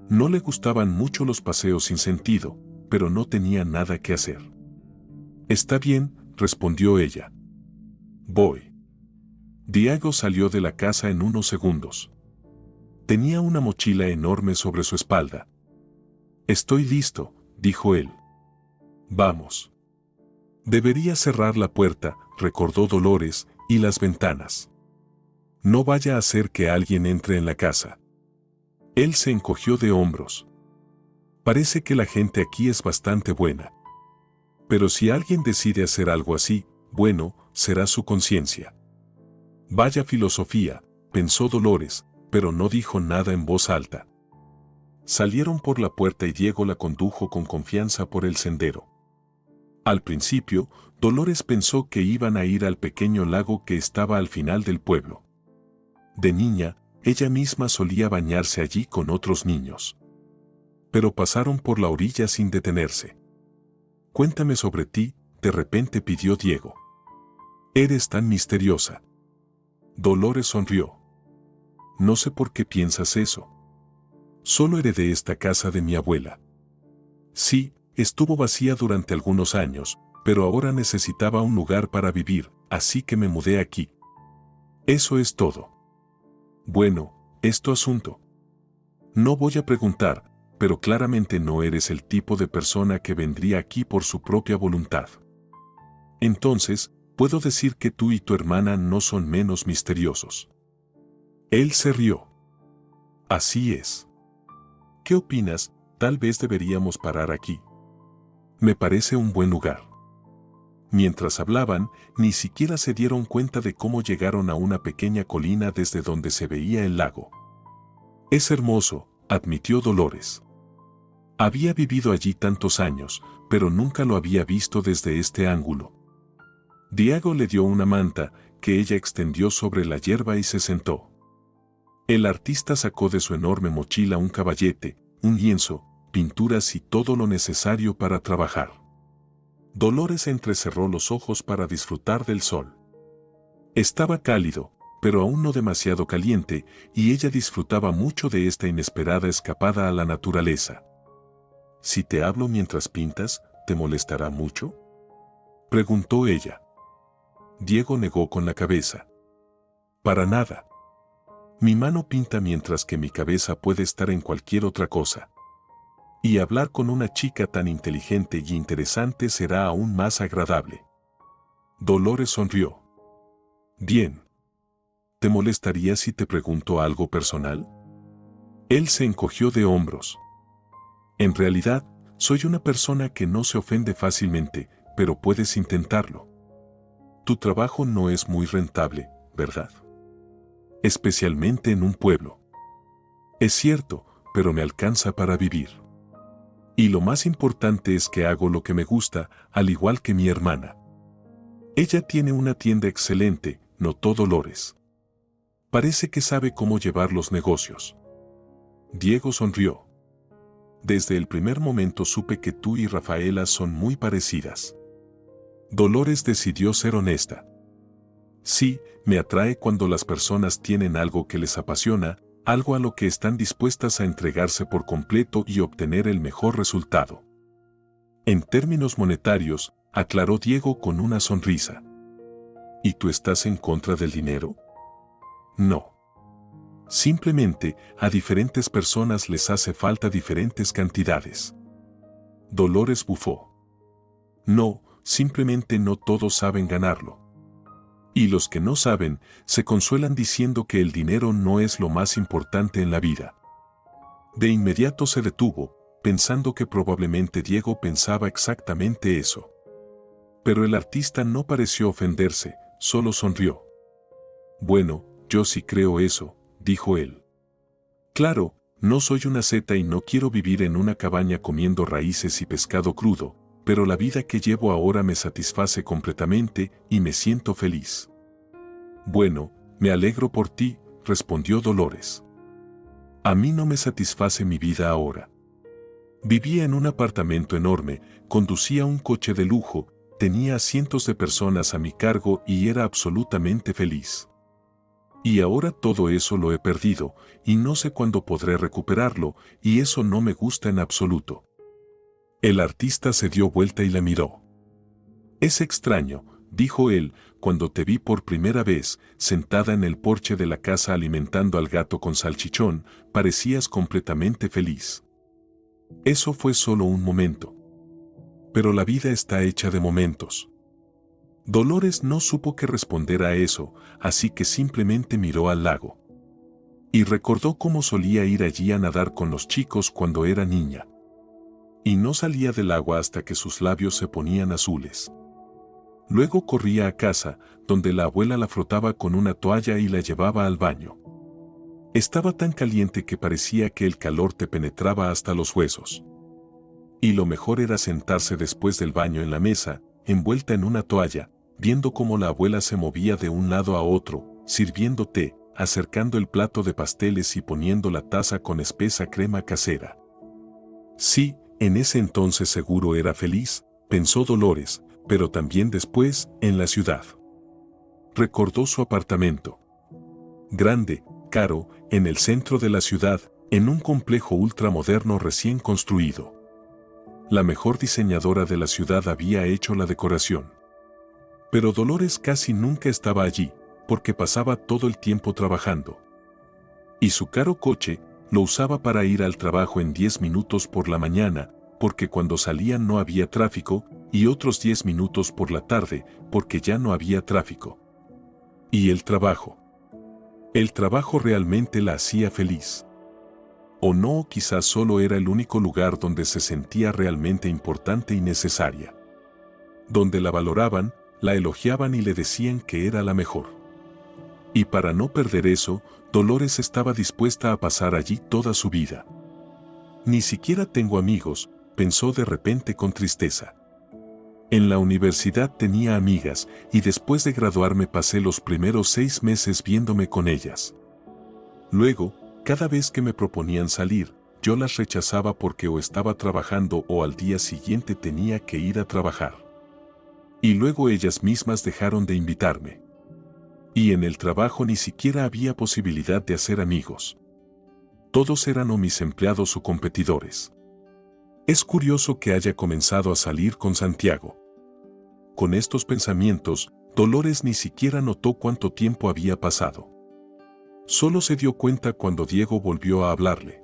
No le gustaban mucho los paseos sin sentido, pero no tenía nada que hacer. Está bien, respondió ella. Voy. Diego salió de la casa en unos segundos. Tenía una mochila enorme sobre su espalda. Estoy listo, dijo él. Vamos. Debería cerrar la puerta, recordó Dolores, y las ventanas. No vaya a hacer que alguien entre en la casa. Él se encogió de hombros. Parece que la gente aquí es bastante buena. Pero si alguien decide hacer algo así, bueno, será su conciencia. Vaya filosofía, pensó Dolores, pero no dijo nada en voz alta. Salieron por la puerta y Diego la condujo con confianza por el sendero. Al principio, Dolores pensó que iban a ir al pequeño lago que estaba al final del pueblo. De niña, ella misma solía bañarse allí con otros niños. Pero pasaron por la orilla sin detenerse. Cuéntame sobre ti, de repente pidió Diego. Eres tan misteriosa. Dolores sonrió. No sé por qué piensas eso. Solo heredé esta casa de mi abuela. Sí, estuvo vacía durante algunos años, pero ahora necesitaba un lugar para vivir, así que me mudé aquí. Eso es todo. Bueno, es tu asunto. No voy a preguntar, pero claramente no eres el tipo de persona que vendría aquí por su propia voluntad. Entonces, puedo decir que tú y tu hermana no son menos misteriosos. Él se rió. Así es. ¿Qué opinas? Tal vez deberíamos parar aquí. Me parece un buen lugar. Mientras hablaban, ni siquiera se dieron cuenta de cómo llegaron a una pequeña colina desde donde se veía el lago. Es hermoso, admitió Dolores. Había vivido allí tantos años, pero nunca lo había visto desde este ángulo. Diego le dio una manta que ella extendió sobre la hierba y se sentó. El artista sacó de su enorme mochila un caballete, un lienzo, pinturas y todo lo necesario para trabajar. Dolores entrecerró los ojos para disfrutar del sol. Estaba cálido, pero aún no demasiado caliente, y ella disfrutaba mucho de esta inesperada escapada a la naturaleza. «Si te hablo mientras pintas, ¿te molestará mucho?», preguntó ella. Diego negó con la cabeza. «Para nada. Mi mano pinta mientras que mi cabeza puede estar en cualquier otra cosa. Y hablar con una chica tan inteligente y interesante será aún más agradable». Dolores sonrió. «Bien. ¿Te molestaría si te pregunto algo personal?». Él se encogió de hombros. «En realidad, soy una persona que no se ofende fácilmente, pero puedes intentarlo. Tu trabajo no es muy rentable, ¿verdad? Especialmente en un pueblo». «Es cierto, pero me alcanza para vivir. Y lo más importante es que hago lo que me gusta, al igual que mi hermana. Ella tiene una tienda excelente», notó Dolores. «Parece que sabe cómo llevar los negocios». Diego sonrió. «Desde el primer momento supe que tú y Rafaela son muy parecidas». Dolores decidió ser honesta. «Sí, me atrae cuando las personas tienen algo que les apasiona, algo a lo que están dispuestas a entregarse por completo y obtener el mejor resultado». «En términos monetarios», aclaró Diego con una sonrisa. «¿Y tú estás en contra del dinero?». «No. Simplemente, a diferentes personas les hace falta diferentes cantidades». Dolores bufó. «No, simplemente no todos saben ganarlo. Y los que no saben, se consuelan diciendo que el dinero no es lo más importante en la vida». De inmediato se detuvo, pensando que probablemente Diego pensaba exactamente eso. Pero el artista no pareció ofenderse, solo sonrió. «Bueno, yo sí creo eso», dijo él. «Claro, no soy una seta y no quiero vivir en una cabaña comiendo raíces y pescado crudo, pero la vida que llevo ahora me satisface completamente y me siento feliz». «Bueno, me alegro por ti», respondió Dolores. «A mí no me satisface mi vida ahora. Vivía en un apartamento enorme, conducía un coche de lujo, tenía a cientos de personas a mi cargo y era absolutamente feliz. Y ahora todo eso lo he perdido, y no sé cuándo podré recuperarlo, y eso no me gusta en absoluto». El artista se dio vuelta y la miró. «Es extraño», dijo él, «cuando te vi por primera vez, sentada en el porche de la casa alimentando al gato con salchichón, parecías completamente feliz. Eso fue solo un momento. Pero la vida está hecha de momentos». Dolores no supo qué responder a eso, así que simplemente miró al lago. Y recordó cómo solía ir allí a nadar con los chicos cuando era niña. Y no salía del agua hasta que sus labios se ponían azules. Luego corría a casa, donde la abuela la frotaba con una toalla y la llevaba al baño. Estaba tan caliente que parecía que el calor te penetraba hasta los huesos. Y lo mejor era sentarse después del baño en la mesa, envuelta en una toalla, viendo cómo la abuela se movía de un lado a otro, sirviendo té, acercando el plato de pasteles y poniendo la taza con espesa crema casera. Sí, en ese entonces seguro era feliz, pensó Dolores, pero también después, en la ciudad. Recordó su apartamento. Grande, caro, en el centro de la ciudad, en un complejo ultramoderno recién construido. La mejor diseñadora de la ciudad había hecho la decoración. Pero Dolores casi nunca estaba allí, porque pasaba todo el tiempo trabajando. Y su caro coche lo usaba para ir al trabajo en 10 minutos por la mañana, porque cuando salían no había tráfico, y otros 10 minutos por la tarde, porque ya no había tráfico. Y el trabajo. El trabajo realmente la hacía feliz. O no, quizás solo era el único lugar donde se sentía realmente importante y necesaria. Donde la valoraban, la elogiaban y le decían que era la mejor. Y para no perder eso, Dolores estaba dispuesta a pasar allí toda su vida. «Ni siquiera tengo amigos», pensó de repente con tristeza. En la universidad tenía amigas y después de graduarme pasé los primeros 6 meses viéndome con ellas. Luego, cada vez que me proponían salir, yo las rechazaba porque o estaba trabajando o al día siguiente tenía que ir a trabajar. Y luego ellas mismas dejaron de invitarme. Y en el trabajo ni siquiera había posibilidad de hacer amigos. Todos eran o mis empleados o competidores. Es curioso que haya comenzado a salir con Santiago. Con estos pensamientos, Dolores ni siquiera notó cuánto tiempo había pasado. Solo se dio cuenta cuando Diego volvió a hablarle.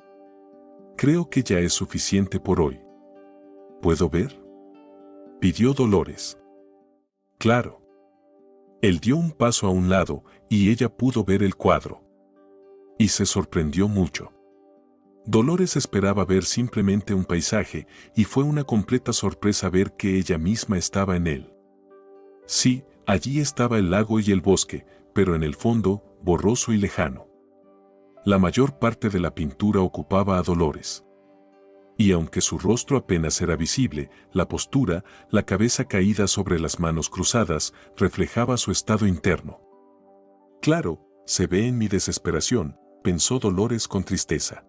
Creo que ya es suficiente por hoy. ¿Puedo ver?, pidió Dolores. Claro. Él dio un paso a un lado y ella pudo ver el cuadro. Y se sorprendió mucho. Dolores esperaba ver simplemente un paisaje y fue una completa sorpresa ver que ella misma estaba en él. Sí, allí estaba el lago y el bosque, pero en el fondo, borroso y lejano. La mayor parte de la pintura ocupaba a Dolores. Y aunque su rostro apenas era visible, la postura, la cabeza caída sobre las manos cruzadas, reflejaba su estado interno. Claro, se ve en mi desesperación, pensó Dolores con tristeza.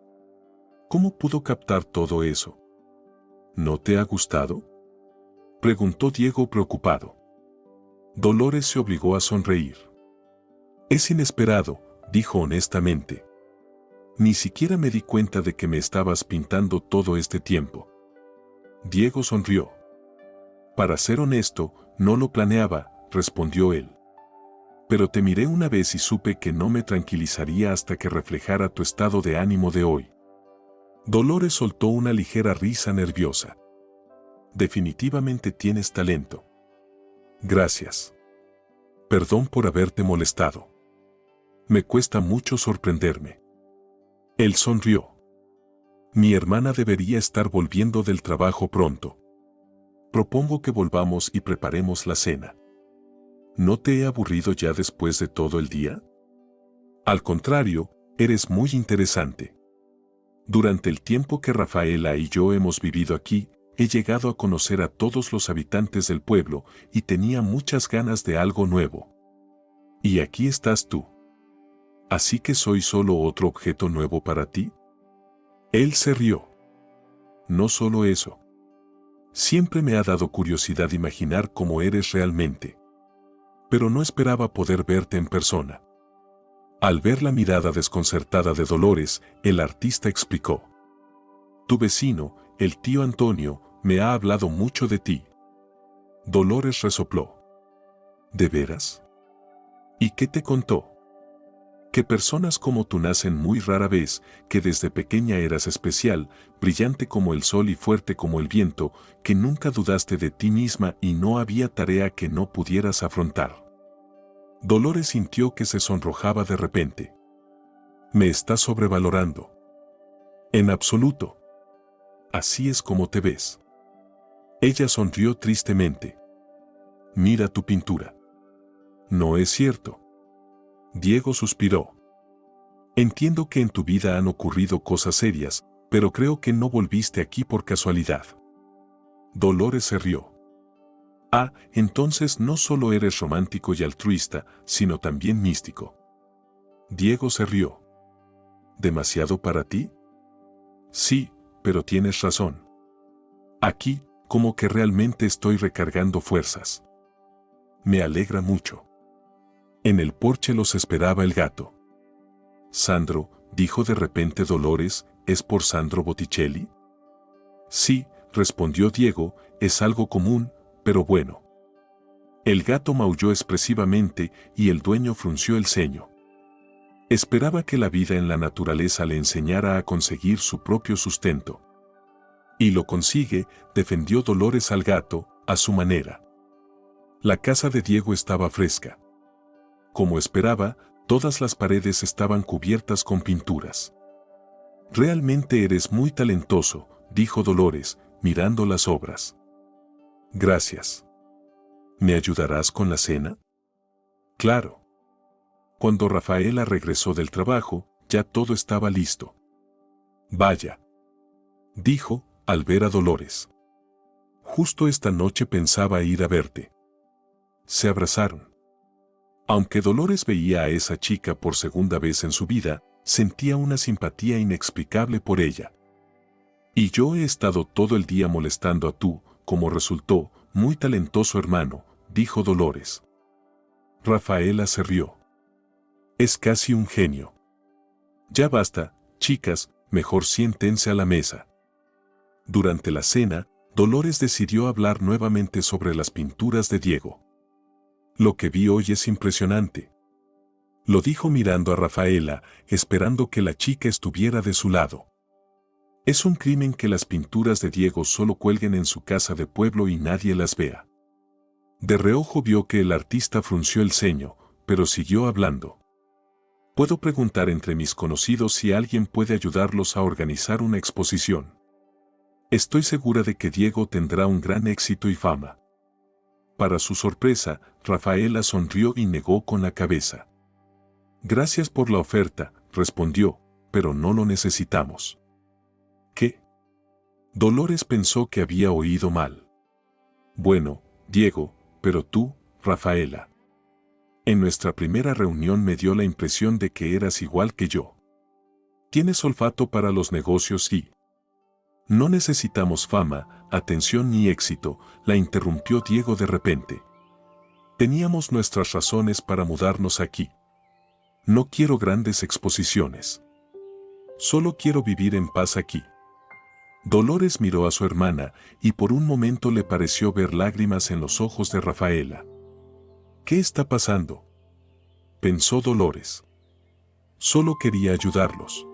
¿Cómo pudo captar todo eso? ¿No te ha gustado?, preguntó Diego preocupado. Dolores se obligó a sonreír. Es inesperado, dijo honestamente. Ni siquiera me di cuenta de que me estabas pintando todo este tiempo. Diego sonrió. Para ser honesto, no lo planeaba, respondió él. Pero te miré una vez y supe que no me tranquilizaría hasta que reflejara tu estado de ánimo de hoy. Dolores soltó una ligera risa nerviosa. Definitivamente tienes talento. Gracias. Perdón por haberte molestado. Me cuesta mucho sorprenderme. Él sonrió. Mi hermana debería estar volviendo del trabajo pronto. Propongo que volvamos y preparemos la cena. ¿No te he aburrido ya después de todo el día? Al contrario, eres muy interesante. Durante el tiempo que Rafaela y yo hemos vivido aquí, he llegado a conocer a todos los habitantes del pueblo y tenía muchas ganas de algo nuevo. Y aquí estás tú. ¿Así que soy solo otro objeto nuevo para ti? Él se rió. No solo eso. Siempre me ha dado curiosidad imaginar cómo eres realmente. Pero no esperaba poder verte en persona. Al ver la mirada desconcertada de Dolores, el artista explicó. Tu vecino, el tío Antonio, me ha hablado mucho de ti. Dolores resopló. ¿De veras? ¿Y qué te contó? Que personas como tú nacen muy rara vez, que desde pequeña eras especial, brillante como el sol y fuerte como el viento, que nunca dudaste de ti misma y no había tarea que no pudieras afrontar. Dolores sintió que se sonrojaba de repente. Me estás sobrevalorando. En absoluto. Así es como te ves. Ella sonrió tristemente. Mira tu pintura. No es cierto. Diego suspiró. Entiendo que en tu vida han ocurrido cosas serias, pero creo que no volviste aquí por casualidad. Dolores se rió. Ah, entonces no solo eres romántico y altruista, sino también místico. Diego se rió. ¿Demasiado para ti? Sí, pero tienes razón. Aquí, como que realmente estoy recargando fuerzas. Me alegra mucho. En el porche los esperaba el gato. Sandro, dijo de repente Dolores, ¿es por Sandro Botticelli? Sí, respondió Diego, es algo común, pero bueno. El gato maulló expresivamente y el dueño frunció el ceño. Esperaba que la vida en la naturaleza le enseñara a conseguir su propio sustento. Y lo consigue, defendió Dolores al gato, a su manera. La casa de Diego estaba fresca. Como esperaba, todas las paredes estaban cubiertas con pinturas. Realmente eres muy talentoso, dijo Dolores, mirando las obras. Gracias. ¿Me ayudarás con la cena? Claro. Cuando Rafaela regresó del trabajo, ya todo estaba listo. Vaya, dijo, al ver a Dolores. Justo esta noche pensaba ir a verte. Se abrazaron. Aunque Dolores veía a esa chica por segunda vez en su vida, sentía una simpatía inexplicable por ella. Y yo he estado todo el día molestando a tu, como resultó, muy talentoso hermano, dijo Dolores. Rafaela se rió. Es casi un genio. Ya basta, chicas, mejor siéntense a la mesa. Durante la cena, Dolores decidió hablar nuevamente sobre las pinturas de Diego. Lo que vi hoy es impresionante. Lo dijo mirando a Rafaela, esperando que la chica estuviera de su lado. Es un crimen que las pinturas de Diego solo cuelguen en su casa de pueblo y nadie las vea. De reojo vio que el artista frunció el ceño, pero siguió hablando. Puedo preguntar entre mis conocidos si alguien puede ayudarlos a organizar una exposición. Estoy segura de que Diego tendrá un gran éxito y fama. Para su sorpresa, Rafaela sonrió y negó con la cabeza. Gracias por la oferta, respondió, pero no lo necesitamos. ¿Qué? Dolores pensó que había oído mal. Bueno, Diego, pero tú, Rafaela. En nuestra primera reunión me dio la impresión de que eras igual que yo. Tienes olfato para los negocios y... No necesitamos fama, atención ni éxito, la interrumpió Diego de repente. Teníamos nuestras razones para mudarnos aquí. No quiero grandes exposiciones. Solo quiero vivir en paz aquí. Dolores miró a su hermana y por un momento le pareció ver lágrimas en los ojos de Rafaela. ¿Qué está pasando?, pensó Dolores. Solo quería ayudarlos.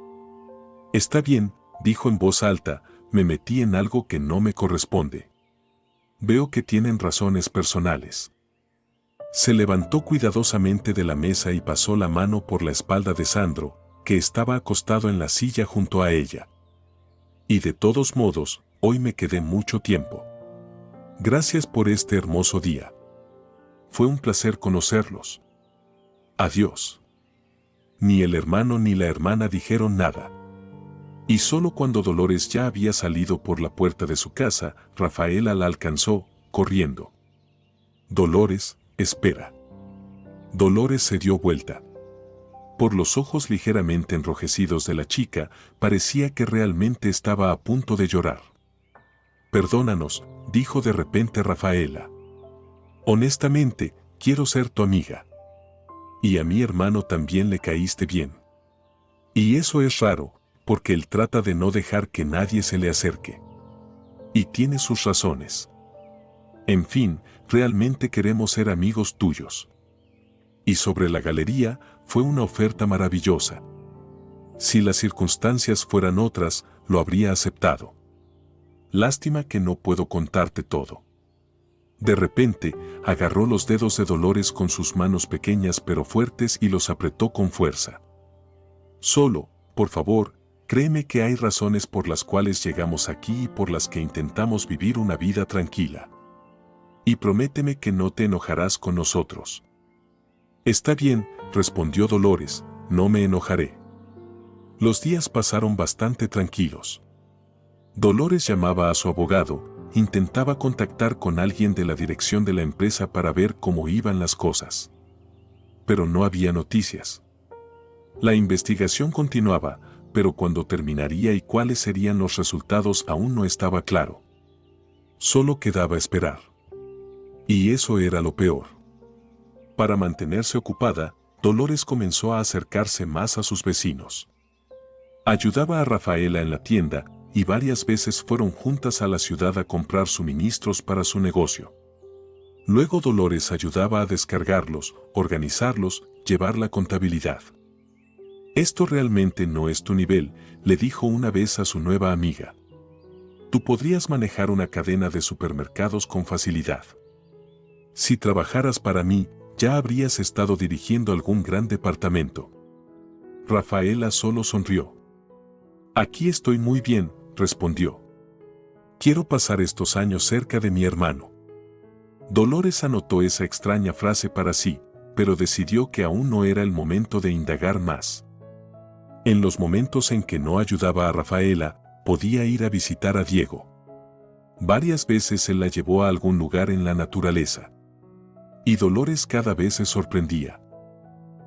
Está bien, dijo en voz alta, me metí en algo que no me corresponde. Veo que tienen razones personales. Se levantó cuidadosamente de la mesa y pasó la mano por la espalda de Sandro, que estaba acostado en la silla junto a ella. Y de todos modos, hoy me quedé mucho tiempo. Gracias por este hermoso día. Fue un placer conocerlos. Adiós. Ni el hermano ni la hermana dijeron nada. Y solo cuando Dolores ya había salido por la puerta de su casa, Rafaela la alcanzó, corriendo. Dolores, espera. Dolores se dio vuelta. Por los ojos ligeramente enrojecidos de la chica, parecía que realmente estaba a punto de llorar. Perdónanos, dijo de repente Rafaela. Honestamente, quiero ser tu amiga. Y a mi hermano también le caíste bien. Y eso es raro, porque él trata de no dejar que nadie se le acerque. Y tiene sus razones. En fin, realmente queremos ser amigos tuyos. Y sobre la galería, fue una oferta maravillosa. Si las circunstancias fueran otras, lo habría aceptado. Lástima que no puedo contarte todo. De repente, agarró los dedos de Dolores con sus manos pequeñas pero fuertes y los apretó con fuerza. Solo, por favor, créeme que hay razones por las cuales llegamos aquí y por las que intentamos vivir una vida tranquila. Y prométeme que no te enojarás con nosotros. Está bien, respondió Dolores, no me enojaré. Los días pasaron bastante tranquilos. Dolores llamaba a su abogado, intentaba contactar con alguien de la dirección de la empresa para ver cómo iban las cosas. Pero no había noticias. La investigación continuaba, pero cuándo terminaría y cuáles serían los resultados aún no estaba claro. Solo quedaba esperar. Y eso era lo peor. Para mantenerse ocupada, Dolores comenzó a acercarse más a sus vecinos. Ayudaba a Rafaela en la tienda y varias veces fueron juntas a la ciudad a comprar suministros para su negocio. Luego Dolores ayudaba a descargarlos, organizarlos, llevar la contabilidad. Esto realmente no es tu nivel, le dijo una vez a su nueva amiga. Tú podrías manejar una cadena de supermercados con facilidad. Si trabajaras para mí, ya habrías estado dirigiendo algún gran departamento. Rafaela solo sonrió. Aquí estoy muy bien, respondió. Quiero pasar estos años cerca de mi hermano. Dolores anotó esa extraña frase para sí, pero decidió que aún no era el momento de indagar más. En los momentos en que no ayudaba a Rafaela, podía ir a visitar a Diego. Varias veces él la llevó a algún lugar en la naturaleza. Y Dolores cada vez se sorprendía.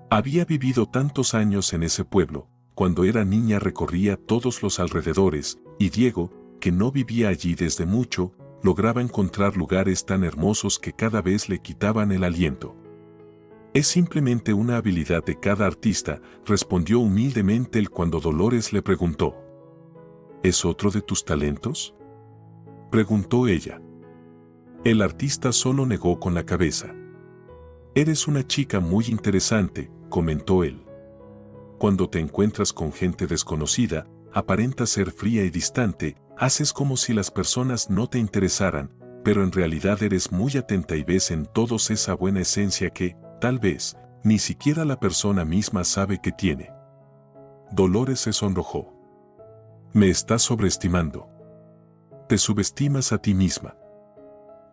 Había vivido tantos años en ese pueblo, cuando era niña recorría todos los alrededores, y Diego, que no vivía allí desde mucho, lograba encontrar lugares tan hermosos que cada vez le quitaban el aliento. Es simplemente una habilidad de cada artista, respondió humildemente él cuando Dolores le preguntó. ¿Es otro de tus talentos?, preguntó ella. El artista solo negó con la cabeza. Eres una chica muy interesante, comentó él. Cuando te encuentras con gente desconocida, aparentas ser fría y distante, haces como si las personas no te interesaran, pero en realidad eres muy atenta y ves en todos esa buena esencia que, tal vez, ni siquiera la persona misma sabe que tiene. Dolores se sonrojó. Me estás sobreestimando. Te subestimas a ti misma.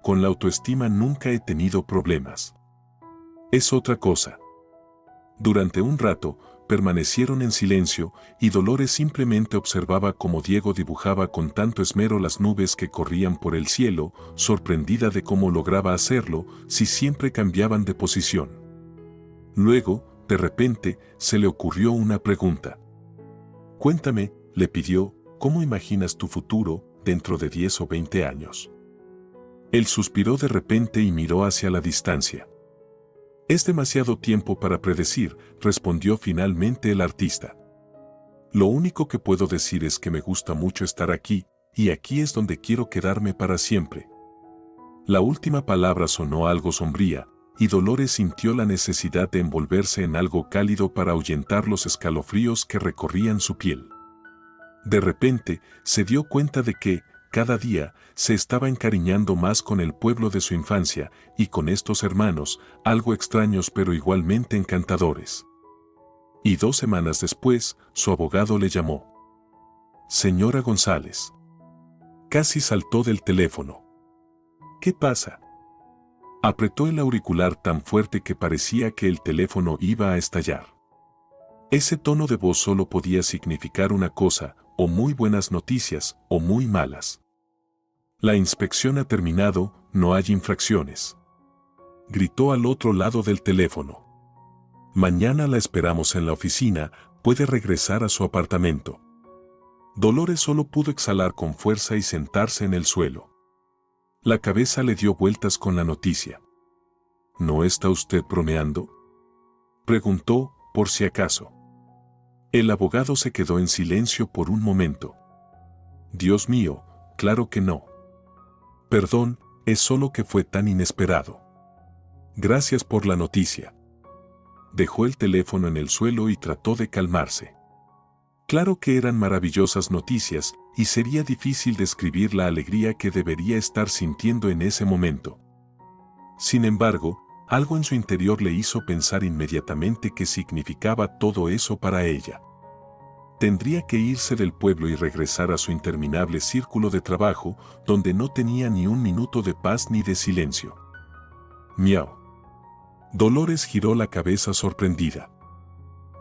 Con la autoestima nunca he tenido problemas. Es otra cosa. Durante un rato, permanecieron en silencio, y Dolores simplemente observaba cómo Diego dibujaba con tanto esmero las nubes que corrían por el cielo, sorprendida de cómo lograba hacerlo, si siempre cambiaban de posición. Luego, de repente, se le ocurrió una pregunta. Cuéntame, le pidió, ¿cómo imaginas tu futuro, dentro de 10 o 20 años? Él suspiró de repente y miró hacia la distancia. Es demasiado tiempo para predecir, respondió finalmente el artista. Lo único que puedo decir es que me gusta mucho estar aquí, y aquí es donde quiero quedarme para siempre. La última palabra sonó algo sombría, y Dolores sintió la necesidad de envolverse en algo cálido para ahuyentar los escalofríos que recorrían su piel. De repente, se dio cuenta de que, cada día, se estaba encariñando más con el pueblo de su infancia y con estos hermanos, algo extraños pero igualmente encantadores. Y 2 semanas después, su abogado le llamó. Señora González. Casi saltó del teléfono. ¿Qué pasa? Apretó el auricular tan fuerte que parecía que el teléfono iba a estallar. Ese tono de voz solo podía significar una cosa, o muy buenas noticias, o muy malas. La inspección ha terminado, no hay infracciones. Gritó al otro lado del teléfono. Mañana la esperamos en la oficina, puede regresar a su apartamento. Dolores solo pudo exhalar con fuerza y sentarse en el suelo. La cabeza le dio vueltas con la noticia. ¿No está usted bromeando?, preguntó, por si acaso. El abogado se quedó en silencio por un momento. Dios mío, claro que no. Perdón, es solo que fue tan inesperado. Gracias por la noticia. Dejó el teléfono en el suelo y trató de calmarse. Claro que eran maravillosas noticias, y sería difícil describir la alegría que debería estar sintiendo en ese momento. Sin embargo, algo en su interior le hizo pensar inmediatamente qué significaba todo eso para ella. Tendría que irse del pueblo y regresar a su interminable círculo de trabajo, donde no tenía ni un minuto de paz ni de silencio. Miau. Dolores giró la cabeza sorprendida.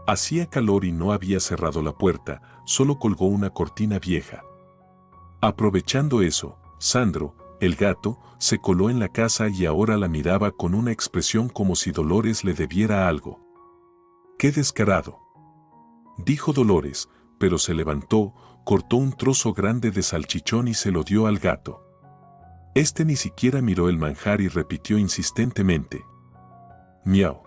Hacía calor y no había cerrado la puerta, solo colgó una cortina vieja. Aprovechando eso, Sandro, el gato, se coló en la casa y ahora la miraba con una expresión como si Dolores le debiera algo. ¡Qué descarado!, dijo Dolores, pero se levantó, cortó un trozo grande de salchichón y se lo dio al gato. Este ni siquiera miró el manjar y repitió insistentemente. Miau.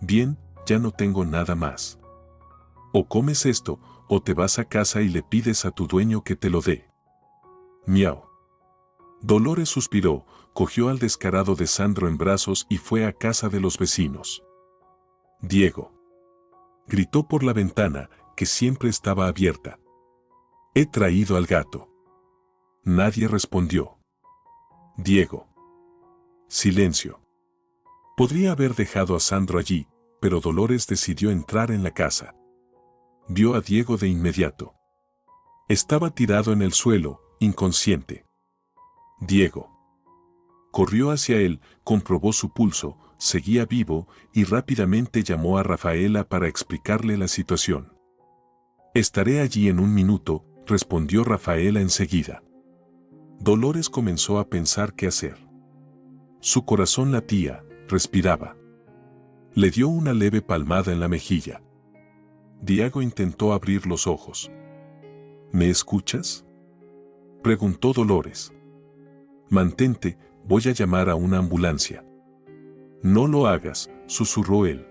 Bien, ya no tengo nada más. O comes esto, o te vas a casa y le pides a tu dueño que te lo dé. Miau. Dolores suspiró, cogió al descarado de Sandro en brazos y fue a casa de los vecinos. Diego. Gritó por la ventana, que siempre estaba abierta. He traído al gato. Nadie respondió. Diego. Silencio. Podría haber dejado a Sandro allí, pero Dolores decidió entrar en la casa. Vio a Diego de inmediato. Estaba tirado en el suelo, inconsciente. Diego. Corrió hacia él, comprobó su pulso, seguía vivo, y rápidamente llamó a Rafaela para explicarle la situación. Estaré allí en un minuto, respondió Rafaela enseguida. Dolores comenzó a pensar qué hacer. Su corazón latía, respiraba. Le dio una leve palmada en la mejilla. Diego intentó abrir los ojos. ¿Me escuchas?, preguntó Dolores. Mantente, voy a llamar a una ambulancia. No lo hagas, susurró él.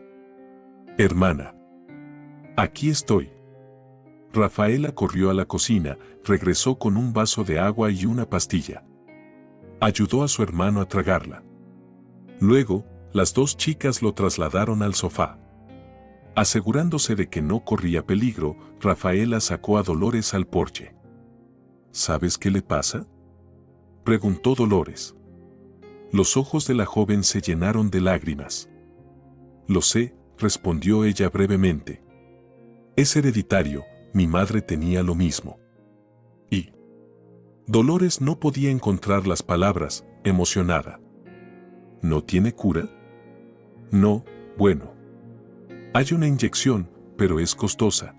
Hermana. Aquí estoy. Rafaela corrió a la cocina, regresó con un vaso de agua y una pastilla. Ayudó a su hermano a tragarla. Luego, las dos chicas lo trasladaron al sofá. Asegurándose de que no corría peligro, Rafaela sacó a Dolores al porche. ¿Sabes qué le pasa?, preguntó Dolores. Los ojos de la joven se llenaron de lágrimas. Lo sé, respondió ella brevemente. Es hereditario, mi madre tenía lo mismo. Y Dolores no podía encontrar las palabras, emocionada. ¿No tiene cura? No, bueno. Hay una inyección, pero es costosa.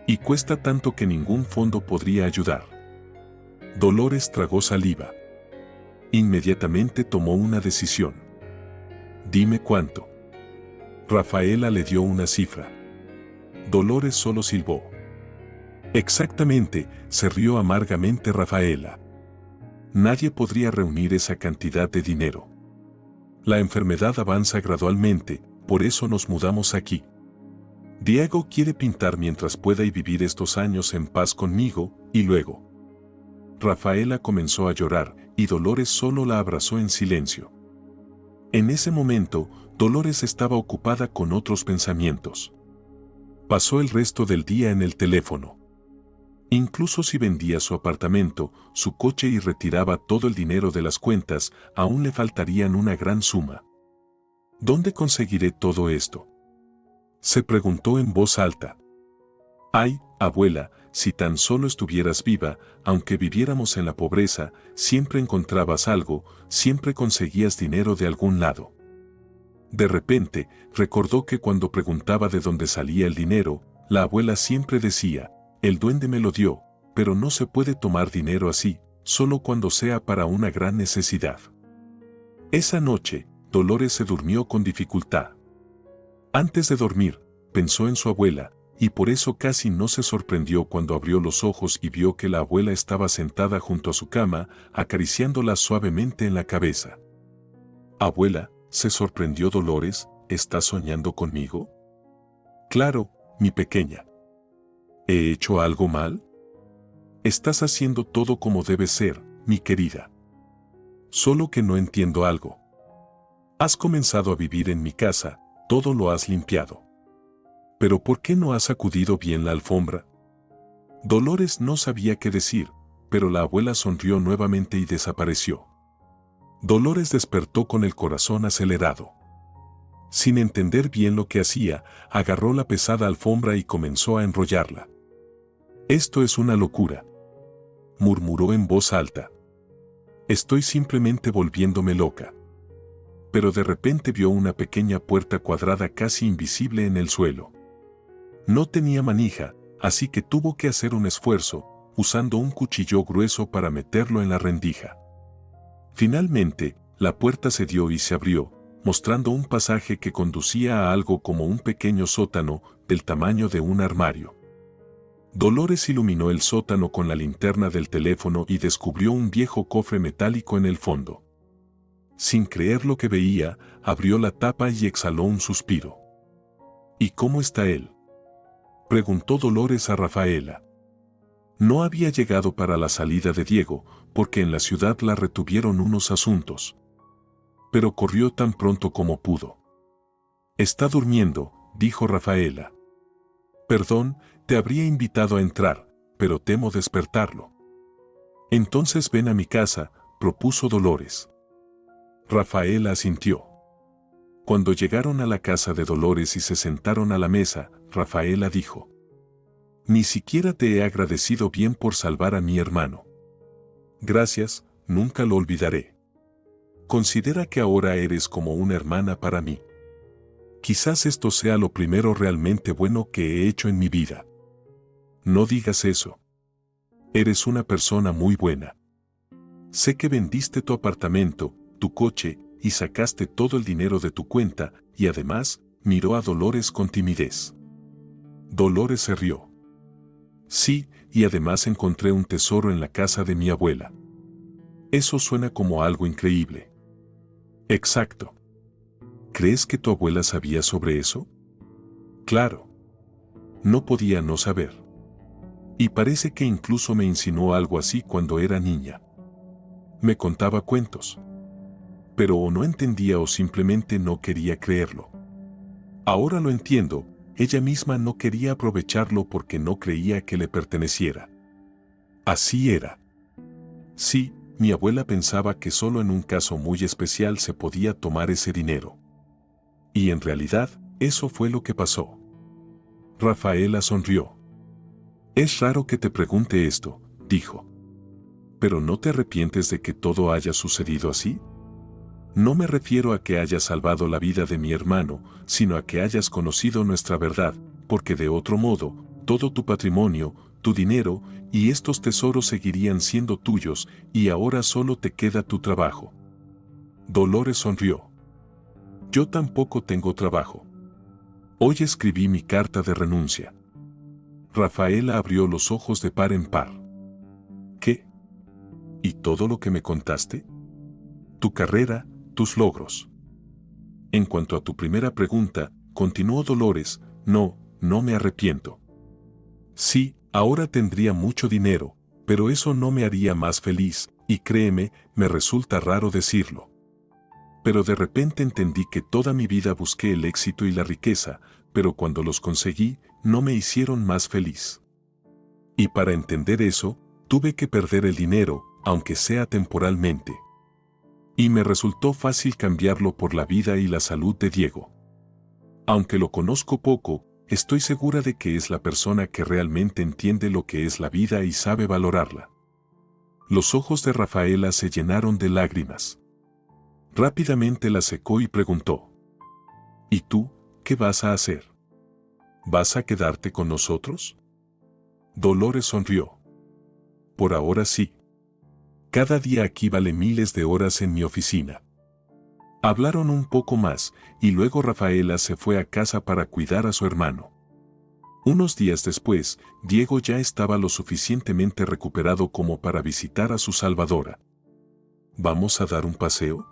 Y cuesta tanto que ningún fondo podría ayudar. Dolores tragó saliva. Inmediatamente tomó una decisión. Dime cuánto. Rafaela le dio una cifra. Dolores solo silbó. Exactamente, se rió amargamente Rafaela. Nadie podría reunir esa cantidad de dinero. La enfermedad avanza gradualmente, por eso nos mudamos aquí. Diego quiere pintar mientras pueda y vivir estos años en paz conmigo, y luego. Rafaela comenzó a llorar, y Dolores solo la abrazó en silencio. En ese momento, Dolores estaba ocupada con otros pensamientos. Pasó el resto del día en el teléfono. Incluso si vendía su apartamento, su coche y retiraba todo el dinero de las cuentas, aún le faltarían una gran suma. ¿Dónde conseguiré todo esto?, se preguntó en voz alta. Ay, abuela, si tan solo estuvieras viva, aunque viviéramos en la pobreza, siempre encontrabas algo, siempre conseguías dinero de algún lado. De repente, recordó que cuando preguntaba de dónde salía el dinero, la abuela siempre decía, el duende me lo dio, pero no se puede tomar dinero así, solo cuando sea para una gran necesidad. Esa noche, Dolores se durmió con dificultad. Antes de dormir, pensó en su abuela, y por eso casi no se sorprendió cuando abrió los ojos y vio que la abuela estaba sentada junto a su cama, acariciándola suavemente en la cabeza. Abuela, se sorprendió Dolores, ¿estás soñando conmigo? Claro, mi pequeña. ¿He hecho algo mal? Estás haciendo todo como debe ser, mi querida. Solo que no entiendo algo. Has comenzado a vivir en mi casa, todo lo has limpiado. ¿Pero por qué no has sacudido bien la alfombra? Dolores no sabía qué decir, pero la abuela sonrió nuevamente y desapareció. Dolores despertó con el corazón acelerado. Sin entender bien lo que hacía, agarró la pesada alfombra y comenzó a enrollarla. Esto es una locura, murmuró en voz alta. Estoy simplemente volviéndome loca. Pero de repente vio una pequeña puerta cuadrada casi invisible en el suelo. No tenía manija, así que tuvo que hacer un esfuerzo, usando un cuchillo grueso para meterlo en la rendija. Finalmente, la puerta cedió y se abrió, mostrando un pasaje que conducía a algo como un pequeño sótano del tamaño de un armario. Dolores iluminó el sótano con la linterna del teléfono y descubrió un viejo cofre metálico en el fondo. Sin creer lo que veía, abrió la tapa y exhaló un suspiro. ¿Y cómo está él?, preguntó Dolores a Rafaela. No había llegado para la salida de Diego, porque en la ciudad la retuvieron unos asuntos. Pero corrió tan pronto como pudo. Está durmiendo, dijo Rafaela. Perdón, te habría invitado a entrar, pero temo despertarlo. Entonces ven a mi casa, propuso Dolores. Rafaela asintió. Cuando llegaron a la casa de Dolores y se sentaron a la mesa, Rafaela dijo: Ni siquiera te he agradecido bien por salvar a mi hermano. Gracias, nunca lo olvidaré. Considera que ahora eres como una hermana para mí. Quizás esto sea lo primero realmente bueno que he hecho en mi vida. No digas eso. Eres una persona muy buena. Sé que vendiste tu apartamento, tu coche, y sacaste todo el dinero de tu cuenta, y además, miró a Dolores con timidez. Dolores se rió. Sí, y además encontré un tesoro en la casa de mi abuela. Eso suena como algo increíble. Exacto. ¿Crees que tu abuela sabía sobre eso? Claro. No podía no saber. Y parece que incluso me insinuó algo así cuando era niña. Me contaba cuentos. Pero o no entendía o simplemente no quería creerlo. Ahora lo entiendo, ella misma no quería aprovecharlo porque no creía que le perteneciera. Así era. Sí, mi abuela pensaba que solo en un caso muy especial se podía tomar ese dinero. Y en realidad, eso fue lo que pasó. Rafaela sonrió. Es raro que te pregunte esto, dijo. ¿Pero no te arrepientes de que todo haya sucedido así? No me refiero a que hayas salvado la vida de mi hermano, sino a que hayas conocido nuestra verdad, porque de otro modo, todo tu patrimonio, tu dinero y estos tesoros seguirían siendo tuyos, y ahora solo te queda tu trabajo. Dolores sonrió. Yo tampoco tengo trabajo. Hoy escribí mi carta de renuncia. Rafaela abrió los ojos de par en par. ¿Qué? ¿Y todo lo que me contaste? Tu carrera, tus logros. En cuanto a tu primera pregunta, continuó Dolores, no me arrepiento. Sí, ahora tendría mucho dinero, pero eso no me haría más feliz, y créeme, me resulta raro decirlo. Pero de repente entendí que toda mi vida busqué el éxito y la riqueza, pero cuando los conseguí, no me hicieron más feliz. Y para entender eso, tuve que perder el dinero, aunque sea temporalmente. Y me resultó fácil cambiarlo por la vida y la salud de Diego. Aunque lo conozco poco, estoy segura de que es la persona que realmente entiende lo que es la vida y sabe valorarla. Los ojos de Rafaela se llenaron de lágrimas. Rápidamente la secó y preguntó: ¿Y tú, qué vas a hacer? ¿Vas a quedarte con nosotros? Dolores sonrió. Por ahora sí. Cada día aquí vale miles de horas en mi oficina. Hablaron un poco más, y luego Rafaela se fue a casa para cuidar a su hermano. Unos días después, Diego ya estaba lo suficientemente recuperado como para visitar a su salvadora. ¿Vamos a dar un paseo?,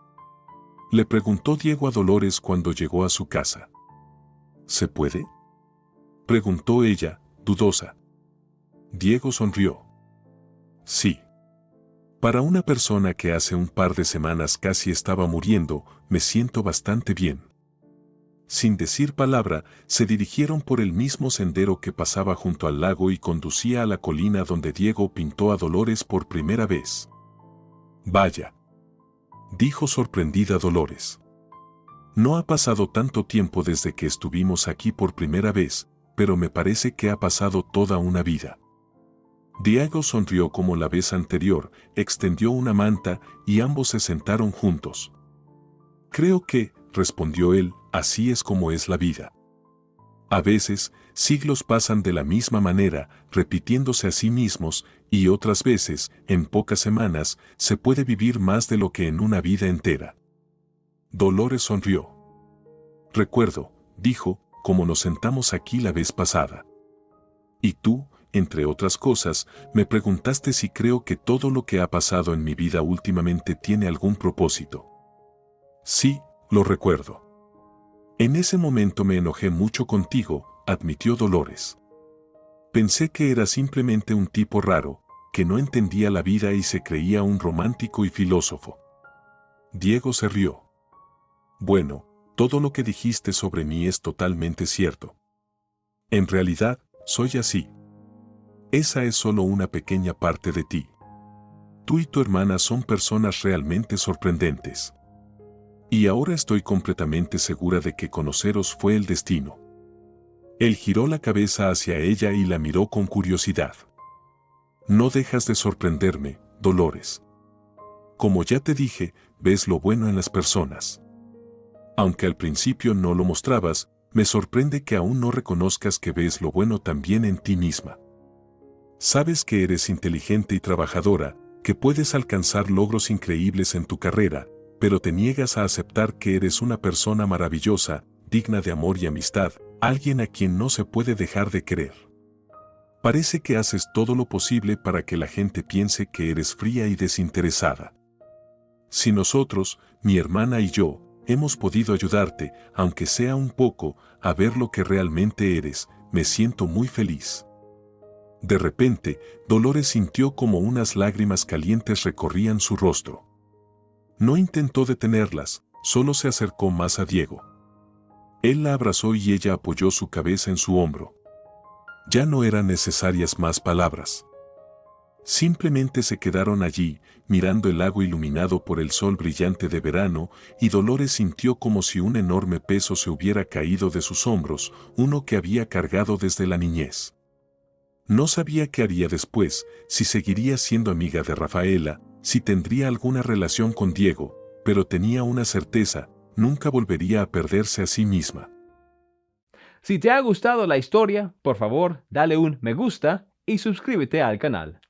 le preguntó Diego a Dolores cuando llegó a su casa. ¿Se puede?, preguntó ella, dudosa. Diego sonrió. Sí. Para una persona que hace un par de semanas casi estaba muriendo, me siento bastante bien. Sin decir palabra, se dirigieron por el mismo sendero que pasaba junto al lago y conducía a la colina donde Diego pintó a Dolores por primera vez. Vaya, dijo sorprendida Dolores. No ha pasado tanto tiempo desde que estuvimos aquí por primera vez, pero me parece que ha pasado toda una vida. Diego sonrió como la vez anterior, extendió una manta y ambos se sentaron juntos. Creo que, respondió él, así es como es la vida. A veces, siglos pasan de la misma manera, repitiéndose a sí mismos, y otras veces, en pocas semanas, se puede vivir más de lo que en una vida entera. Dolores sonrió. Recuerdo, dijo, como nos sentamos aquí la vez pasada. Y tú, entre otras cosas, me preguntaste si creo que todo lo que ha pasado en mi vida últimamente tiene algún propósito. Sí, lo recuerdo. En ese momento me enojé mucho contigo, admitió Dolores. Pensé que era simplemente un tipo raro, que no entendía la vida y se creía un romántico y filósofo. Diego se rió. Bueno, todo lo que dijiste sobre mí es totalmente cierto. En realidad, soy así. Esa es solo una pequeña parte de ti. Tú y tu hermana son personas realmente sorprendentes. Y ahora estoy completamente segura de que conoceros fue el destino. Él giró la cabeza hacia ella y la miró con curiosidad. No dejas de sorprenderme, Dolores. Como ya te dije, ves lo bueno en las personas. Aunque al principio no lo mostrabas, me sorprende que aún no reconozcas que ves lo bueno también en ti misma. Sabes que eres inteligente y trabajadora, que puedes alcanzar logros increíbles en tu carrera, pero te niegas a aceptar que eres una persona maravillosa, digna de amor y amistad, alguien a quien no se puede dejar de querer. Parece que haces todo lo posible para que la gente piense que eres fría y desinteresada. Si nosotros, mi hermana y yo, hemos podido ayudarte, aunque sea un poco, a ver lo que realmente eres, me siento muy feliz. De repente, Dolores sintió como unas lágrimas calientes recorrían su rostro. No intentó detenerlas, solo se acercó más a Diego. Él la abrazó y ella apoyó su cabeza en su hombro. Ya no eran necesarias más palabras. Simplemente se quedaron allí, mirando el lago iluminado por el sol brillante de verano, y Dolores sintió como si un enorme peso se hubiera caído de sus hombros, uno que había cargado desde la niñez. No sabía qué haría después, si seguiría siendo amiga de Rafaela, si tendría alguna relación con Diego, pero tenía una certeza, nunca volvería a perderse a sí misma. Si te ha gustado la historia, por favor, dale un me gusta y suscríbete al canal.